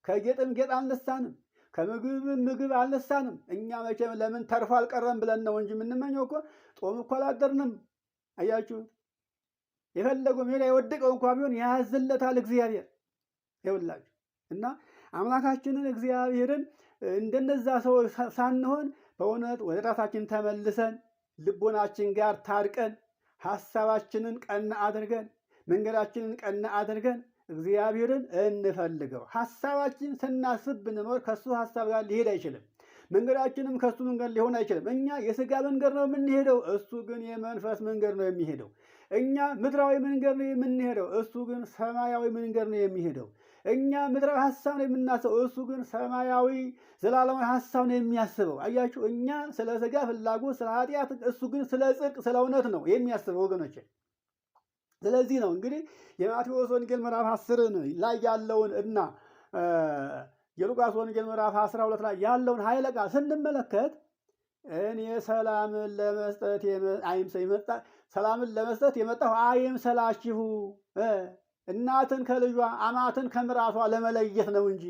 ከጌጥም ጌጥ አልነሳንም። ከምግብም ምግብ አልነሳንም። እኛ መቼም ለምን ተርፎ አልቀረም ብለን ነው እንጂ የምንመኘው እኮ ጦም እኮ አላደርንም። አያችሁ? የፈለገው ሜዳ የወደቀው እንኳ ቢሆን ያዝለታል እግዚአብሔር። ይኸውላችሁ እና አምላካችንን እግዚአብሔርን እንደነዛ ሰዎች ሳንሆን በእውነት ወደ ራሳችን ተመልሰን ልቦናችን ጋር ታርቀን ሐሳባችንን ቀና አድርገን መንገዳችንን ቀና አድርገን እግዚአብሔርን እንፈልገው። ሐሳባችን ስናስብ ብንኖር ከሱ ሐሳብ ጋር ሊሄድ አይችልም። መንገዳችንም ከሱ መንገድ ሊሆን አይችልም። እኛ የሥጋ መንገድ ነው የምንሄደው፣ እሱ ግን የመንፈስ መንገድ ነው የሚሄደው። እኛ ምድራዊ መንገድ ነው የምንሄደው፣ እሱ ግን ሰማያዊ መንገድ ነው የሚሄደው። እኛ ምድራዊ ሐሳብ ነው የምናስበው፣ እሱ ግን ሰማያዊ ዘላለማዊ ሐሳብ ነው የሚያስበው። አያችሁ? እኛ ስለ ሥጋ ፍላጎት፣ ስለ ኃጢአት፣ እሱ ግን ስለ ጽድቅ፣ ስለ እውነት ነው የሚያስበው ወገኖች። ስለዚህ ነው እንግዲህ የማቴዎስ ወንጌል ምዕራፍ 10 ላይ ያለውን እና የሉቃስ ወንጌል ምዕራፍ 12 ላይ ያለውን ኃይለ ቃል ስንመለከት እኔ ሰላምን ለመስጠት ሰላምን ለመስጠት የመጣሁ አይምሰላችሁ፣ እናትን ከልጇ አማትን ከምራቷ ለመለየት ነው እንጂ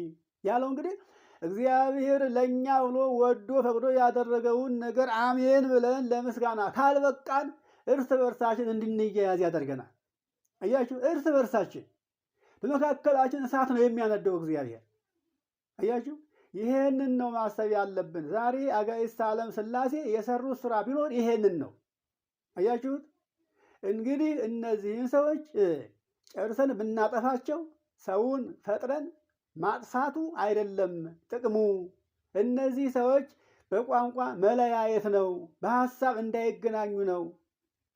ያለው። እንግዲህ እግዚአብሔር ለእኛ ብሎ ወዶ ፈቅዶ ያደረገውን ነገር አሜን ብለን ለምስጋና ካልበቃን እርስ በርሳችን እንድንያያዝ ያደርገናል። አያችሁ፣ እርስ በርሳችን በመካከላችን እሳት ነው የሚያነደው እግዚአብሔር። አያችሁ፣ ይሄንን ነው ማሰብ ያለብን። ዛሬ አጋዕዝተ ዓለም ሥላሴ የሰሩት ስራ ቢኖር ይሄንን ነው። አያችሁት? እንግዲህ እነዚህን ሰዎች ጨርሰን ብናጠፋቸው ሰውን ፈጥረን ማጥፋቱ አይደለም ጥቅሙ። እነዚህ ሰዎች በቋንቋ መለያየት ነው፣ በሐሳብ እንዳይገናኙ ነው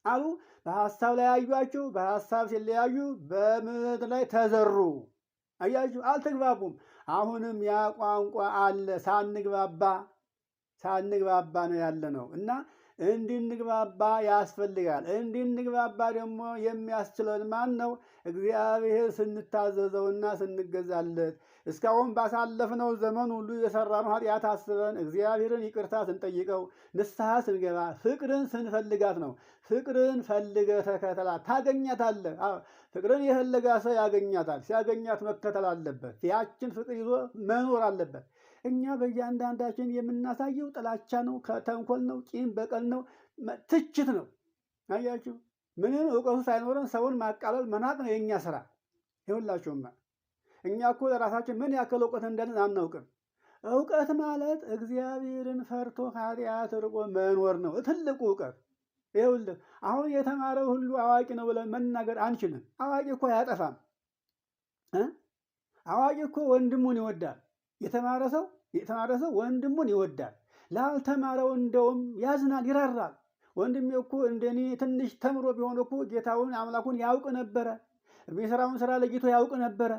አሉ። በሐሳብ ላይ ያዩአቸው፣ በሐሳብ ሲለያዩ በምድር ላይ ተዘሩ። አያችሁ፣ አልተግባቡም። አሁንም ያ ቋንቋ አለ፣ ሳንግባባ ነው ያለ ነው እና እንድንግባባ ያስፈልጋል። እንድንግባባ ደግሞ የሚያስችለን ማን ነው? እግዚአብሔር ስንታዘዘውና ስንገዛለት። እስካሁን ባሳለፍነው ዘመን ሁሉ የሰራነው ኃጢአት አስበን እግዚአብሔርን ይቅርታ ስንጠይቀው፣ ንስሐ ስንገባ፣ ፍቅርን ስንፈልጋት ነው። ፍቅርን ፈልገህ ተከተላት ታገኛታለህ። ፍቅርን የፈለጋ ሰው ያገኛታል። ሲያገኛት መከተል አለበት። ያችን ፍቅር ይዞ መኖር አለበት። እኛ በእያንዳንዳችን የምናሳየው ጥላቻ ነው፣ ከተንኮል ነው፣ ቂም በቀል ነው፣ ትችት ነው። አያችሁ፣ ምንም እውቀቱ ሳይኖረን ሰውን ማቃለል መናቅ ነው የእኛ ስራ። ይሁላችሁማ እኛ እኮ ለራሳችን ምን ያክል እውቀት እንዳለን አናውቅም። እውቀት ማለት እግዚአብሔርን ፈርቶ ኃጢአት ርቆ መኖር ነው ትልቁ እውቀት። ይኸውልህ አሁን የተማረው ሁሉ አዋቂ ነው ብለን መናገር አንችልም። አዋቂ እኮ አያጠፋም። አዋቂ እኮ ወንድሙን ይወዳል። የተማረ ሰው ወንድሙን ይወዳል። ላልተማረው እንደውም ያዝናል፣ ይራራል። ወንድሜ እኮ እንደኔ ትንሽ ተምሮ ቢሆን እኮ ጌታውን አምላኩን ያውቅ ነበረ፣ የሚሰራውን ስራ ለይቶ ያውቅ ነበረ።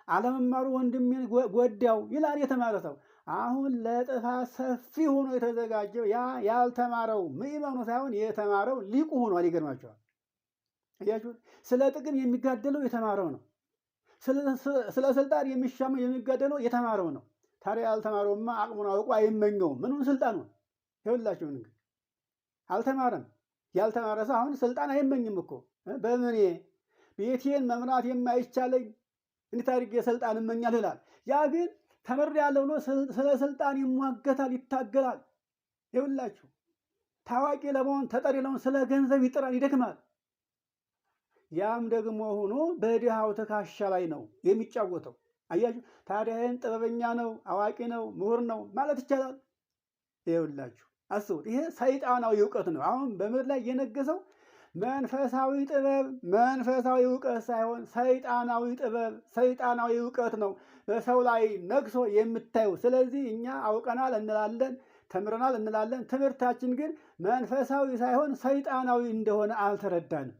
አለመማሩ ወንድሜን ጎዳው ይላል የተማረ ሰው። አሁን ለጥፋት ሰፊ ሆኖ የተዘጋጀው ያ ያልተማረው ምዕመኑ ሳይሆን የተማረው ሊቁ ሆኗል። ይገርማቸዋል። እያችሁ ስለ ጥቅም የሚጋደለው የተማረው ነው። ስለ ስልጣን የሚሻመው የሚጋደለው የተማረው ነው። ታዲያ ያልተማረውማ አቅሙን አውቆ አይመኘውም። ምኑን ስልጣኑን? ይኸውላችሁ እንግዲህ አልተማረም። ያልተማረ ሰው አሁን ስልጣን አይመኝም እኮ። በምኔ ቤቴን መምራት የማይቻለኝ እንዴት አድርጌ ስልጣን እመኛል ይላል። ያ ግን ተምሬያለሁ ብሎ ስለ ስልጣን ይሟገታል፣ ይታገላል። ይኸውላችሁ ታዋቂ ለመሆን ተጠሪ ለመሆን ስለ ገንዘብ ይጥራል፣ ይደክማል። ያም ደግሞ ሆኖ በድሃው ትከሻ ላይ ነው የሚጫወተው። አያችሁ፣ ታዲያ ይህን ጥበበኛ ነው፣ አዋቂ ነው፣ ምሁር ነው ማለት ይቻላል? ይኸውላችሁ አስቡት። ይሄ ሰይጣናዊ እውቀት ነው። አሁን በምድር ላይ የነገሰው መንፈሳዊ ጥበብ፣ መንፈሳዊ እውቀት ሳይሆን ሰይጣናዊ ጥበብ፣ ሰይጣናዊ እውቀት ነው በሰው ላይ ነግሶ የምታዩ። ስለዚህ እኛ አውቀናል እንላለን፣ ተምረናል እንላለን። ትምህርታችን ግን መንፈሳዊ ሳይሆን ሰይጣናዊ እንደሆነ አልተረዳንም።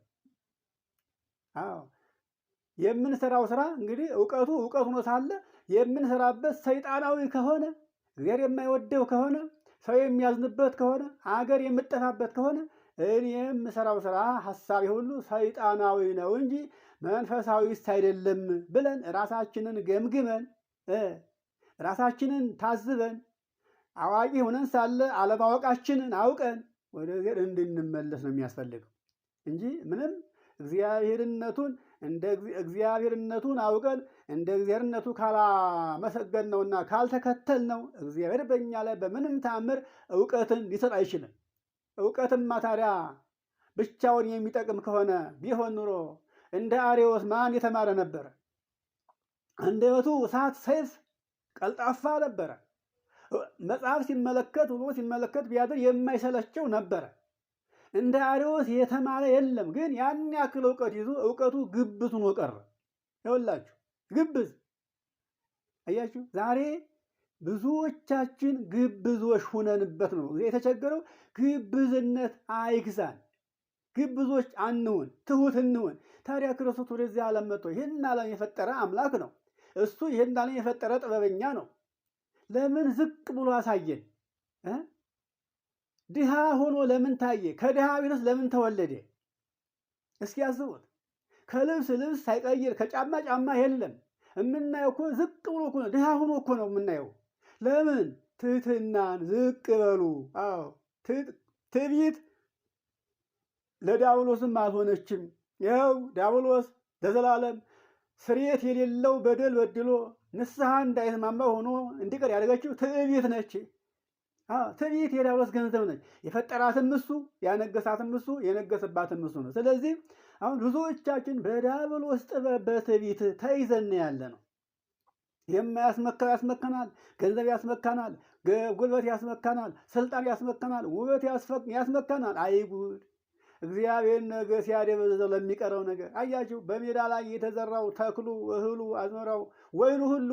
አዎ የምንሰራው ስራ እንግዲህ እውቀቱ እውቀት ሆኖ ሳለ የምንሰራበት ሰይጣናዊ ከሆነ፣ እግዚአብሔር የማይወደው ከሆነ፣ ሰው የሚያዝንበት ከሆነ፣ አገር የምጠፋበት ከሆነ እኔ የምሰራው ስራ ሀሳቤ ሁሉ ሰይጣናዊ ነው እንጂ መንፈሳዊስ አይደለም ብለን ራሳችንን ገምግመን ራሳችንን ታዝበን አዋቂ ሆነን ሳለ አለማወቃችንን አውቀን ወደ እግዚአብሔር እንድንመለስ ነው የሚያስፈልገው እንጂ ምንም እግዚአብሔርነቱን አውቀን እንደ እግዚአብሔርነቱ ካላመሰገን ነውና ካልተከተል ነው እግዚአብሔር በእኛ ላይ በምንም ተአምር እውቀትን ሊሰጥ አይችልም። እውቀትማ ታዲያ ብቻውን የሚጠቅም ከሆነ ቢሆን ኑሮ እንደ አርዮስ ማን የተማረ ነበረ? አንደበቱ እሳት ሰይፍ ቀልጣፋ ነበረ። መጽሐፍ ሲመለከት ውሎ ሲመለከት ቢያድር የማይሰለቸው ነበረ። እንደ አርዮስ የተማረ የለም። ግን ያን ያክል እውቀት ይዞ እውቀቱ ግብዝ ሆኖ ቀረ። ይኸውላችሁ ግብዝ። አያችሁ ዛሬ ብዙዎቻችን ግብዞች ሁነንበት ነው የተቸገረው። ግብዝነት አይግዛን። ግብዞች አንሁን፣ ትሁት እንሁን። ታዲያ ክርስቶስ ወደዚህ ዓለም መጥቶ ይህን ዓለም የፈጠረ አምላክ ነው። እሱ ይህን ዓለም የፈጠረ ጥበበኛ ነው። ለምን ዝቅ ብሎ አሳየን? ድሃ ሆኖ ለምን ታየ? ከድሃ ቤትስ ለምን ተወለደ? እስኪ ያስቡት። ከልብስ ልብስ ሳይቀይር ከጫማ ጫማ የለም። የምናየው እኮ ዝቅ ብሎ እኮ ነው፣ ድሃ ሆኖ እኮ ነው የምናየው። ለምን? ትህትናን ዝቅ በሉ። አዎ ትዕቢት ለዲያብሎስም አልሆነችም። ይኸው ዲያብሎስ ለዘላለም ስርየት የሌለው በደል በድሎ ንስሐ እንዳይስማማ ሆኖ እንዲቀር ያደረገችው ትዕቢት ነች። ትዕቢት የዲያብሎስ ገንዘብ ነች። የፈጠራትም እሱ፣ ያነገሳትም እሱ፣ የነገሰባትም እሱ ነው። ስለዚህ አሁን ብዙዎቻችን በዲያብሎስ ጥበብ በትዕቢት ተይዘን ያለ ነው። የማያስመካው ያስመካናል፣ ገንዘብ ያስመካናል፣ ጉልበት ያስመካናል፣ ስልጣን ያስመካናል፣ ውበት ያስመካናል። አይጉድ! እግዚአብሔር ነገ ሲያደበዝዘው ለሚቀረው ነገር አያችሁ። በሜዳ ላይ የተዘራው ተክሉ፣ እህሉ፣ አዝመራው፣ ወይኑ ሁሉ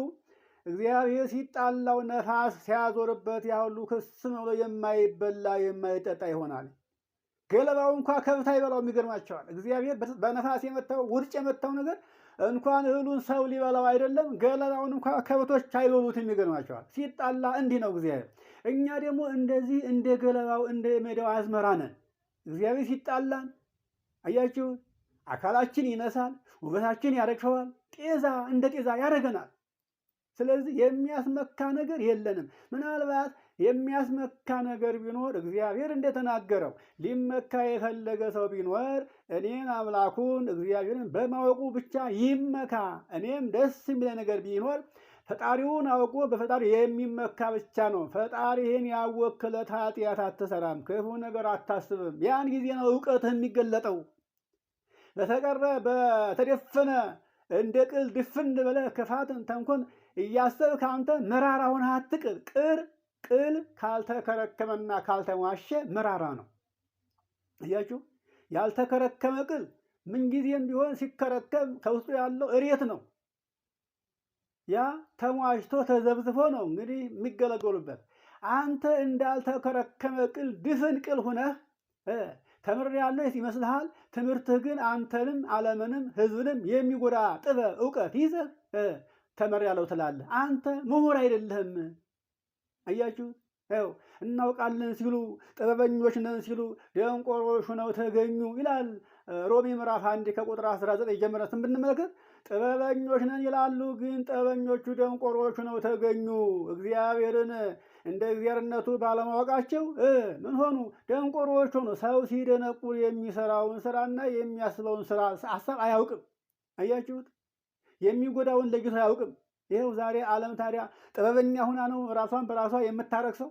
እግዚአብሔር ሲጣላው ነፋስ ሲያዞርበት ያ ሁሉ ክስም ብሎ የማይበላ የማይጠጣ ይሆናል። ገለባው እንኳ ከብት አይበላውም። ይገርማቸዋል። እግዚአብሔር በነፋስ የመታው ውርጭ የመታው ነገር እንኳን እህሉን ሰው ሊበላው አይደለም፣ ገለባውን እንኳ ከብቶች አይበሉትም። ይገርማቸዋል። ሲጣላ እንዲህ ነው እግዚአብሔር። እኛ ደግሞ እንደዚህ እንደ ገለባው እንደ ሜዳው አዝመራ ነን። እግዚአብሔር ሲጣላን አያችሁ፣ አካላችን ይነሳል፣ ውበታችን ያረግፈዋል፣ ጤዛ እንደ ጤዛ ያደርገናል። ስለዚህ የሚያስመካ ነገር የለንም። ምናልባት የሚያስመካ ነገር ቢኖር እግዚአብሔር እንደተናገረው ሊመካ የፈለገ ሰው ቢኖር እኔን አምላኩን እግዚአብሔርን በማወቁ ብቻ ይመካ። እኔም ደስ የሚለ ነገር ቢኖር ፈጣሪውን አውቆ በፈጣሪ የሚመካ ብቻ ነው። ፈጣሪህን ያወክ ዕለት ኃጢአት አትሰራም፣ ክፉ ነገር አታስብም። ያን ጊዜ ነው እውቀትህ የሚገለጠው። በተቀረ በተደፈነ እንደ ቅል ድፍን ብለህ ክፋትን ተንኮን እያሰብክ አንተ መራራ ሆነህ አትቅር። ቅል ካልተከረከመና ካልተሟሸ መራራ ነው። እያችሁ ያልተከረከመ ቅል ምንጊዜም ቢሆን ሲከረከም ከውስጡ ያለው እሬት ነው። ያ ተሟሽቶ ተዘብዝፎ ነው እንግዲህ የሚገለገሉበት። አንተ እንዳልተከረከመ ቅል ድፍን ቅል ሁነህ ተምሬያለሁ ይመስልሃል። ትምህርትህ ግን አንተንም ዓለምንም ሕዝብንም የሚጎዳ ጥበብ እውቀት ይዘህ ተምሬያለሁ ትላለህ። አንተ ምሁር አይደለህም። አያችሁ፣ ይኸው እናውቃለን ሲሉ ጥበበኞች ነን ሲሉ ደንቆሮች ሆነው ተገኙ ይላል ሮሜ ምዕራፍ 1 ከቁጥር 19 ጀምረን ብንመለከት ጥበበኞች ነን ይላሉ፣ ግን ጥበበኞቹ ደንቆሮች ሆነው ተገኙ። እግዚአብሔርን እንደ እግዚአብሔርነቱ ባለማወቃቸው ምን ሆኑ? ደንቆሮች ሆኑ። ሰው ሲደነቁር የሚሰራውን ስራና የሚያስበውን ስራ ሀሳብ አያውቅም። አያችሁት? የሚጎዳውን ለይቶ አያውቅም። ይኸው ዛሬ ዓለም ታዲያ ጥበበኛ ሁና ነው ራሷን በራሷ የምታረክሰው።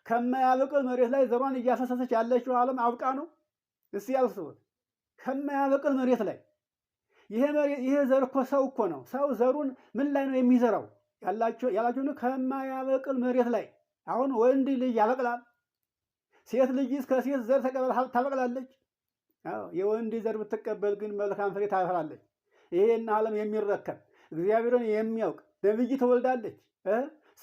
ከማያበቅል መሬት ላይ ዘሯን እያፈሰሰች ያለችው ዓለም አብቃ ነው። እስኪ ያልስቡት። ከማያበቅል መሬት ላይ ይሄ ዘር እኮ ሰው እኮ ነው። ሰው ዘሩን ምን ላይ ነው የሚዘራው? ያላችሁ ከማያበቅል መሬት ላይ። አሁን ወንድ ልጅ ያበቅላል፣ ሴት ልጅ ከሴት ዘር ታበቅላለች። የወንድ ዘር ብትቀበል ግን መልካም ፍሬ ታፈራለች። ይሄን ዓለም የሚረከብ እግዚአብሔርን የሚያውቅ ነብይ ትወልዳለች፣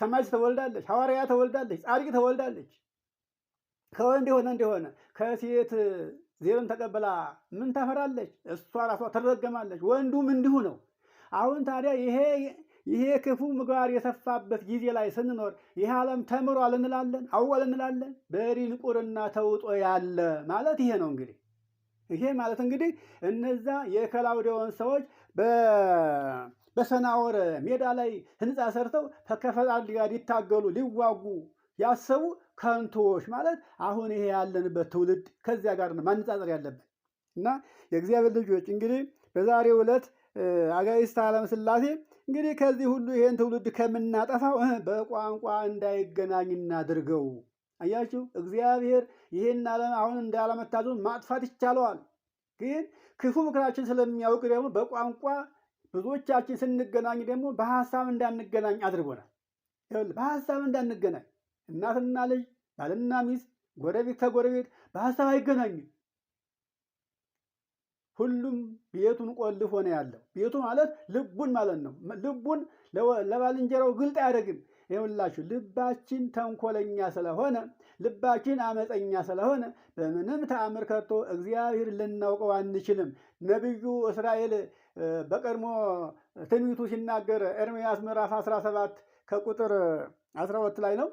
ሰማዕት ትወልዳለች፣ ሐዋርያ ትወልዳለች፣ ጻድቅ ትወልዳለች። ከወንድ የሆነ እንደሆነ ከሴት ዘርን ተቀበላ ምን ታፈራለች? እሷ ራሷ ትረገማለች። ወንዱም እንዲሁ ነው። አሁን ታዲያ ይሄ ክፉ ምግባር የሰፋበት ጊዜ ላይ ስንኖር ይህ ዓለም ተምሯል እንላለን፣ አውቋል እንላለን። በድንቁርና ተውጦ ያለ ማለት ይሄ ነው። እንግዲህ ይሄ ማለት እንግዲህ እነዛ የከላውዴዎን ሰዎች በሰናዖር ሜዳ ላይ ህንፃ ሰርተው ከፈጣሪ ጋር ሊታገሉ ሊዋጉ ያሰቡ ከንቶዎች ማለት አሁን ይሄ ያለንበት ትውልድ ከዚያ ጋር ነው ማነጻጸር ያለብን። እና የእግዚአብሔር ልጆች እንግዲህ በዛሬው ዕለት አጋዕዝተ ዓለም ሥላሴ እንግዲህ ከዚህ ሁሉ ይሄን ትውልድ ከምናጠፋው በቋንቋ እንዳይገናኝ እናድርገው። አያችሁ፣ እግዚአብሔር ይሄን ዓለም አሁን እንዳለመታዘዙ ማጥፋት ይቻለዋል። ግን ክፉ ምክራችን ስለሚያውቅ ደግሞ በቋንቋ ብዙዎቻችን ስንገናኝ ደግሞ በሀሳብ እንዳንገናኝ አድርጎናል። በሀሳብ እንዳንገናኝ እናትና ልጅ፣ ባልና ሚስት፣ ጎረቤት ከጎረቤት በሀሳብ አይገናኝም። ሁሉም ቤቱን ቆልፎ ነው ያለው። ቤቱ ማለት ልቡን ማለት ነው። ልቡን ለባልንጀራው ግልጥ አያደርግም። ይኸውላችሁ ልባችን ተንኮለኛ ስለሆነ፣ ልባችን አመፀኛ ስለሆነ በምንም ተአምር ከቶ እግዚአብሔር ልናውቀው አንችልም። ነቢዩ እስራኤል በቀድሞ ትንቢቱ ሲናገር ኤርምያስ ምዕራፍ 17 ከቁጥር 12 ላይ ነው።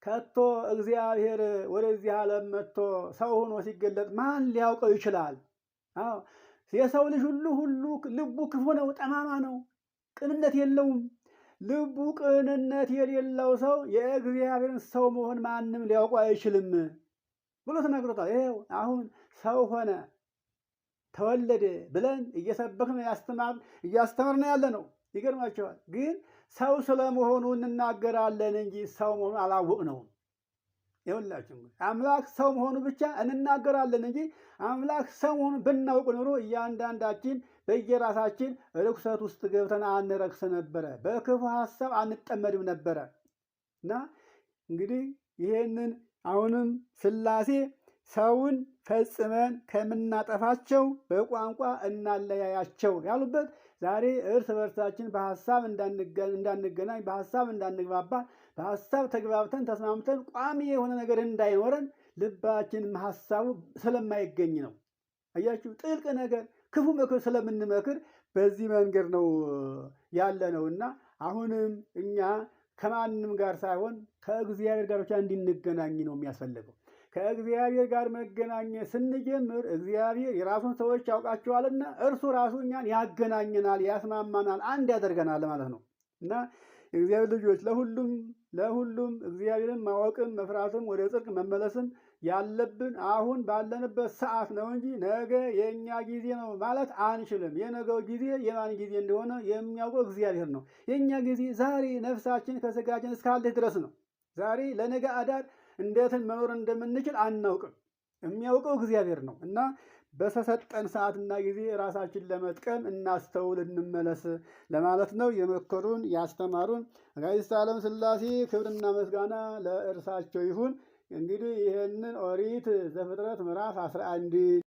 ከቶ እግዚአብሔር ወደዚህ ዓለም መጥቶ ሰው ሆኖ ሲገለጥ ማን ሊያውቀው ይችላል? የሰው ልጅ ሁሉ ልቡ ክፉ ነው፣ ጠማማ ነው፣ ቅንነት የለውም። ልቡ ቅንነት የሌለው ሰው የእግዚአብሔርን ሰው መሆን ማንም ሊያውቁ አይችልም ብሎ ተናግሮታል። ይኸው አሁን ሰው ሆነ ተወለደ ብለን እየሰበክን እያስተማርን ያለ ነው። ይገርማቸዋል። ግን ሰው ስለመሆኑ እንናገራለን እንጂ ሰው መሆኑ አላወቅነውም። ይኸውላችሁ አምላክ ሰው መሆኑ ብቻ እንናገራለን እንጂ አምላክ ሰው መሆኑ ብናውቅ ኖሮ እያንዳንዳችን በየራሳችን ርኩሰት ውስጥ ገብተን አንረክስ ነበረ፣ በክፉ ሀሳብ አንጠመድም ነበረ። እና እንግዲህ ይሄንን አሁንም ሥላሴ ሰውን ፈጽመን ከምናጠፋቸው በቋንቋ እናለያያቸው ያሉበት ዛሬ እርስ በርሳችን በሀሳብ እንዳንገናኝ፣ በሀሳብ እንዳንግባባ፣ በሀሳብ ተግባብተን ተስማምተን ቋሚ የሆነ ነገር እንዳይኖረን ልባችን ሀሳቡ ስለማይገኝ ነው። አያችሁ፣ ጥልቅ ነገር ክፉ ምክር ስለምንመክር በዚህ መንገድ ነው ያለ ነው። እና አሁንም እኛ ከማንም ጋር ሳይሆን ከእግዚአብሔር ጋር ብቻ እንድንገናኝ ነው የሚያስፈልገው። ከእግዚአብሔር ጋር መገናኘት ስንጀምር እግዚአብሔር የራሱን ሰዎች ያውቃቸዋልና እርሱ ራሱ እኛን ያገናኘናል፣ ያስማማናል፣ አንድ ያደርገናል ማለት ነው። እና የእግዚአብሔር ልጆች ለሁሉም እግዚአብሔርን ማወቅም መፍራትም ወደ ጽድቅ መመለስም ያለብን አሁን ባለንበት ሰዓት ነው እንጂ ነገ የእኛ ጊዜ ነው ማለት አንችልም። የነገው ጊዜ የማን ጊዜ እንደሆነ የሚያውቀው እግዚአብሔር ነው። የእኛ ጊዜ ዛሬ ነፍሳችን ከስጋችን እስካለች ድረስ ነው። ዛሬ ለነገ አዳር እንዴትን መኖር እንደምንችል አናውቅም። የሚያውቀው እግዚአብሔር ነው። እና በተሰጠን ሰዓትና ጊዜ ራሳችን ለመጥቀም እናስተውል፣ እንመለስ ለማለት ነው የመከሩን ያስተማሩን አጋዕዝተ ዓለም ሥላሴ ክብርና ምስጋና ለእርሳቸው ይሁን። እንግዲህ ይህንን ኦሪት ዘፍጥረት ምዕራፍ 11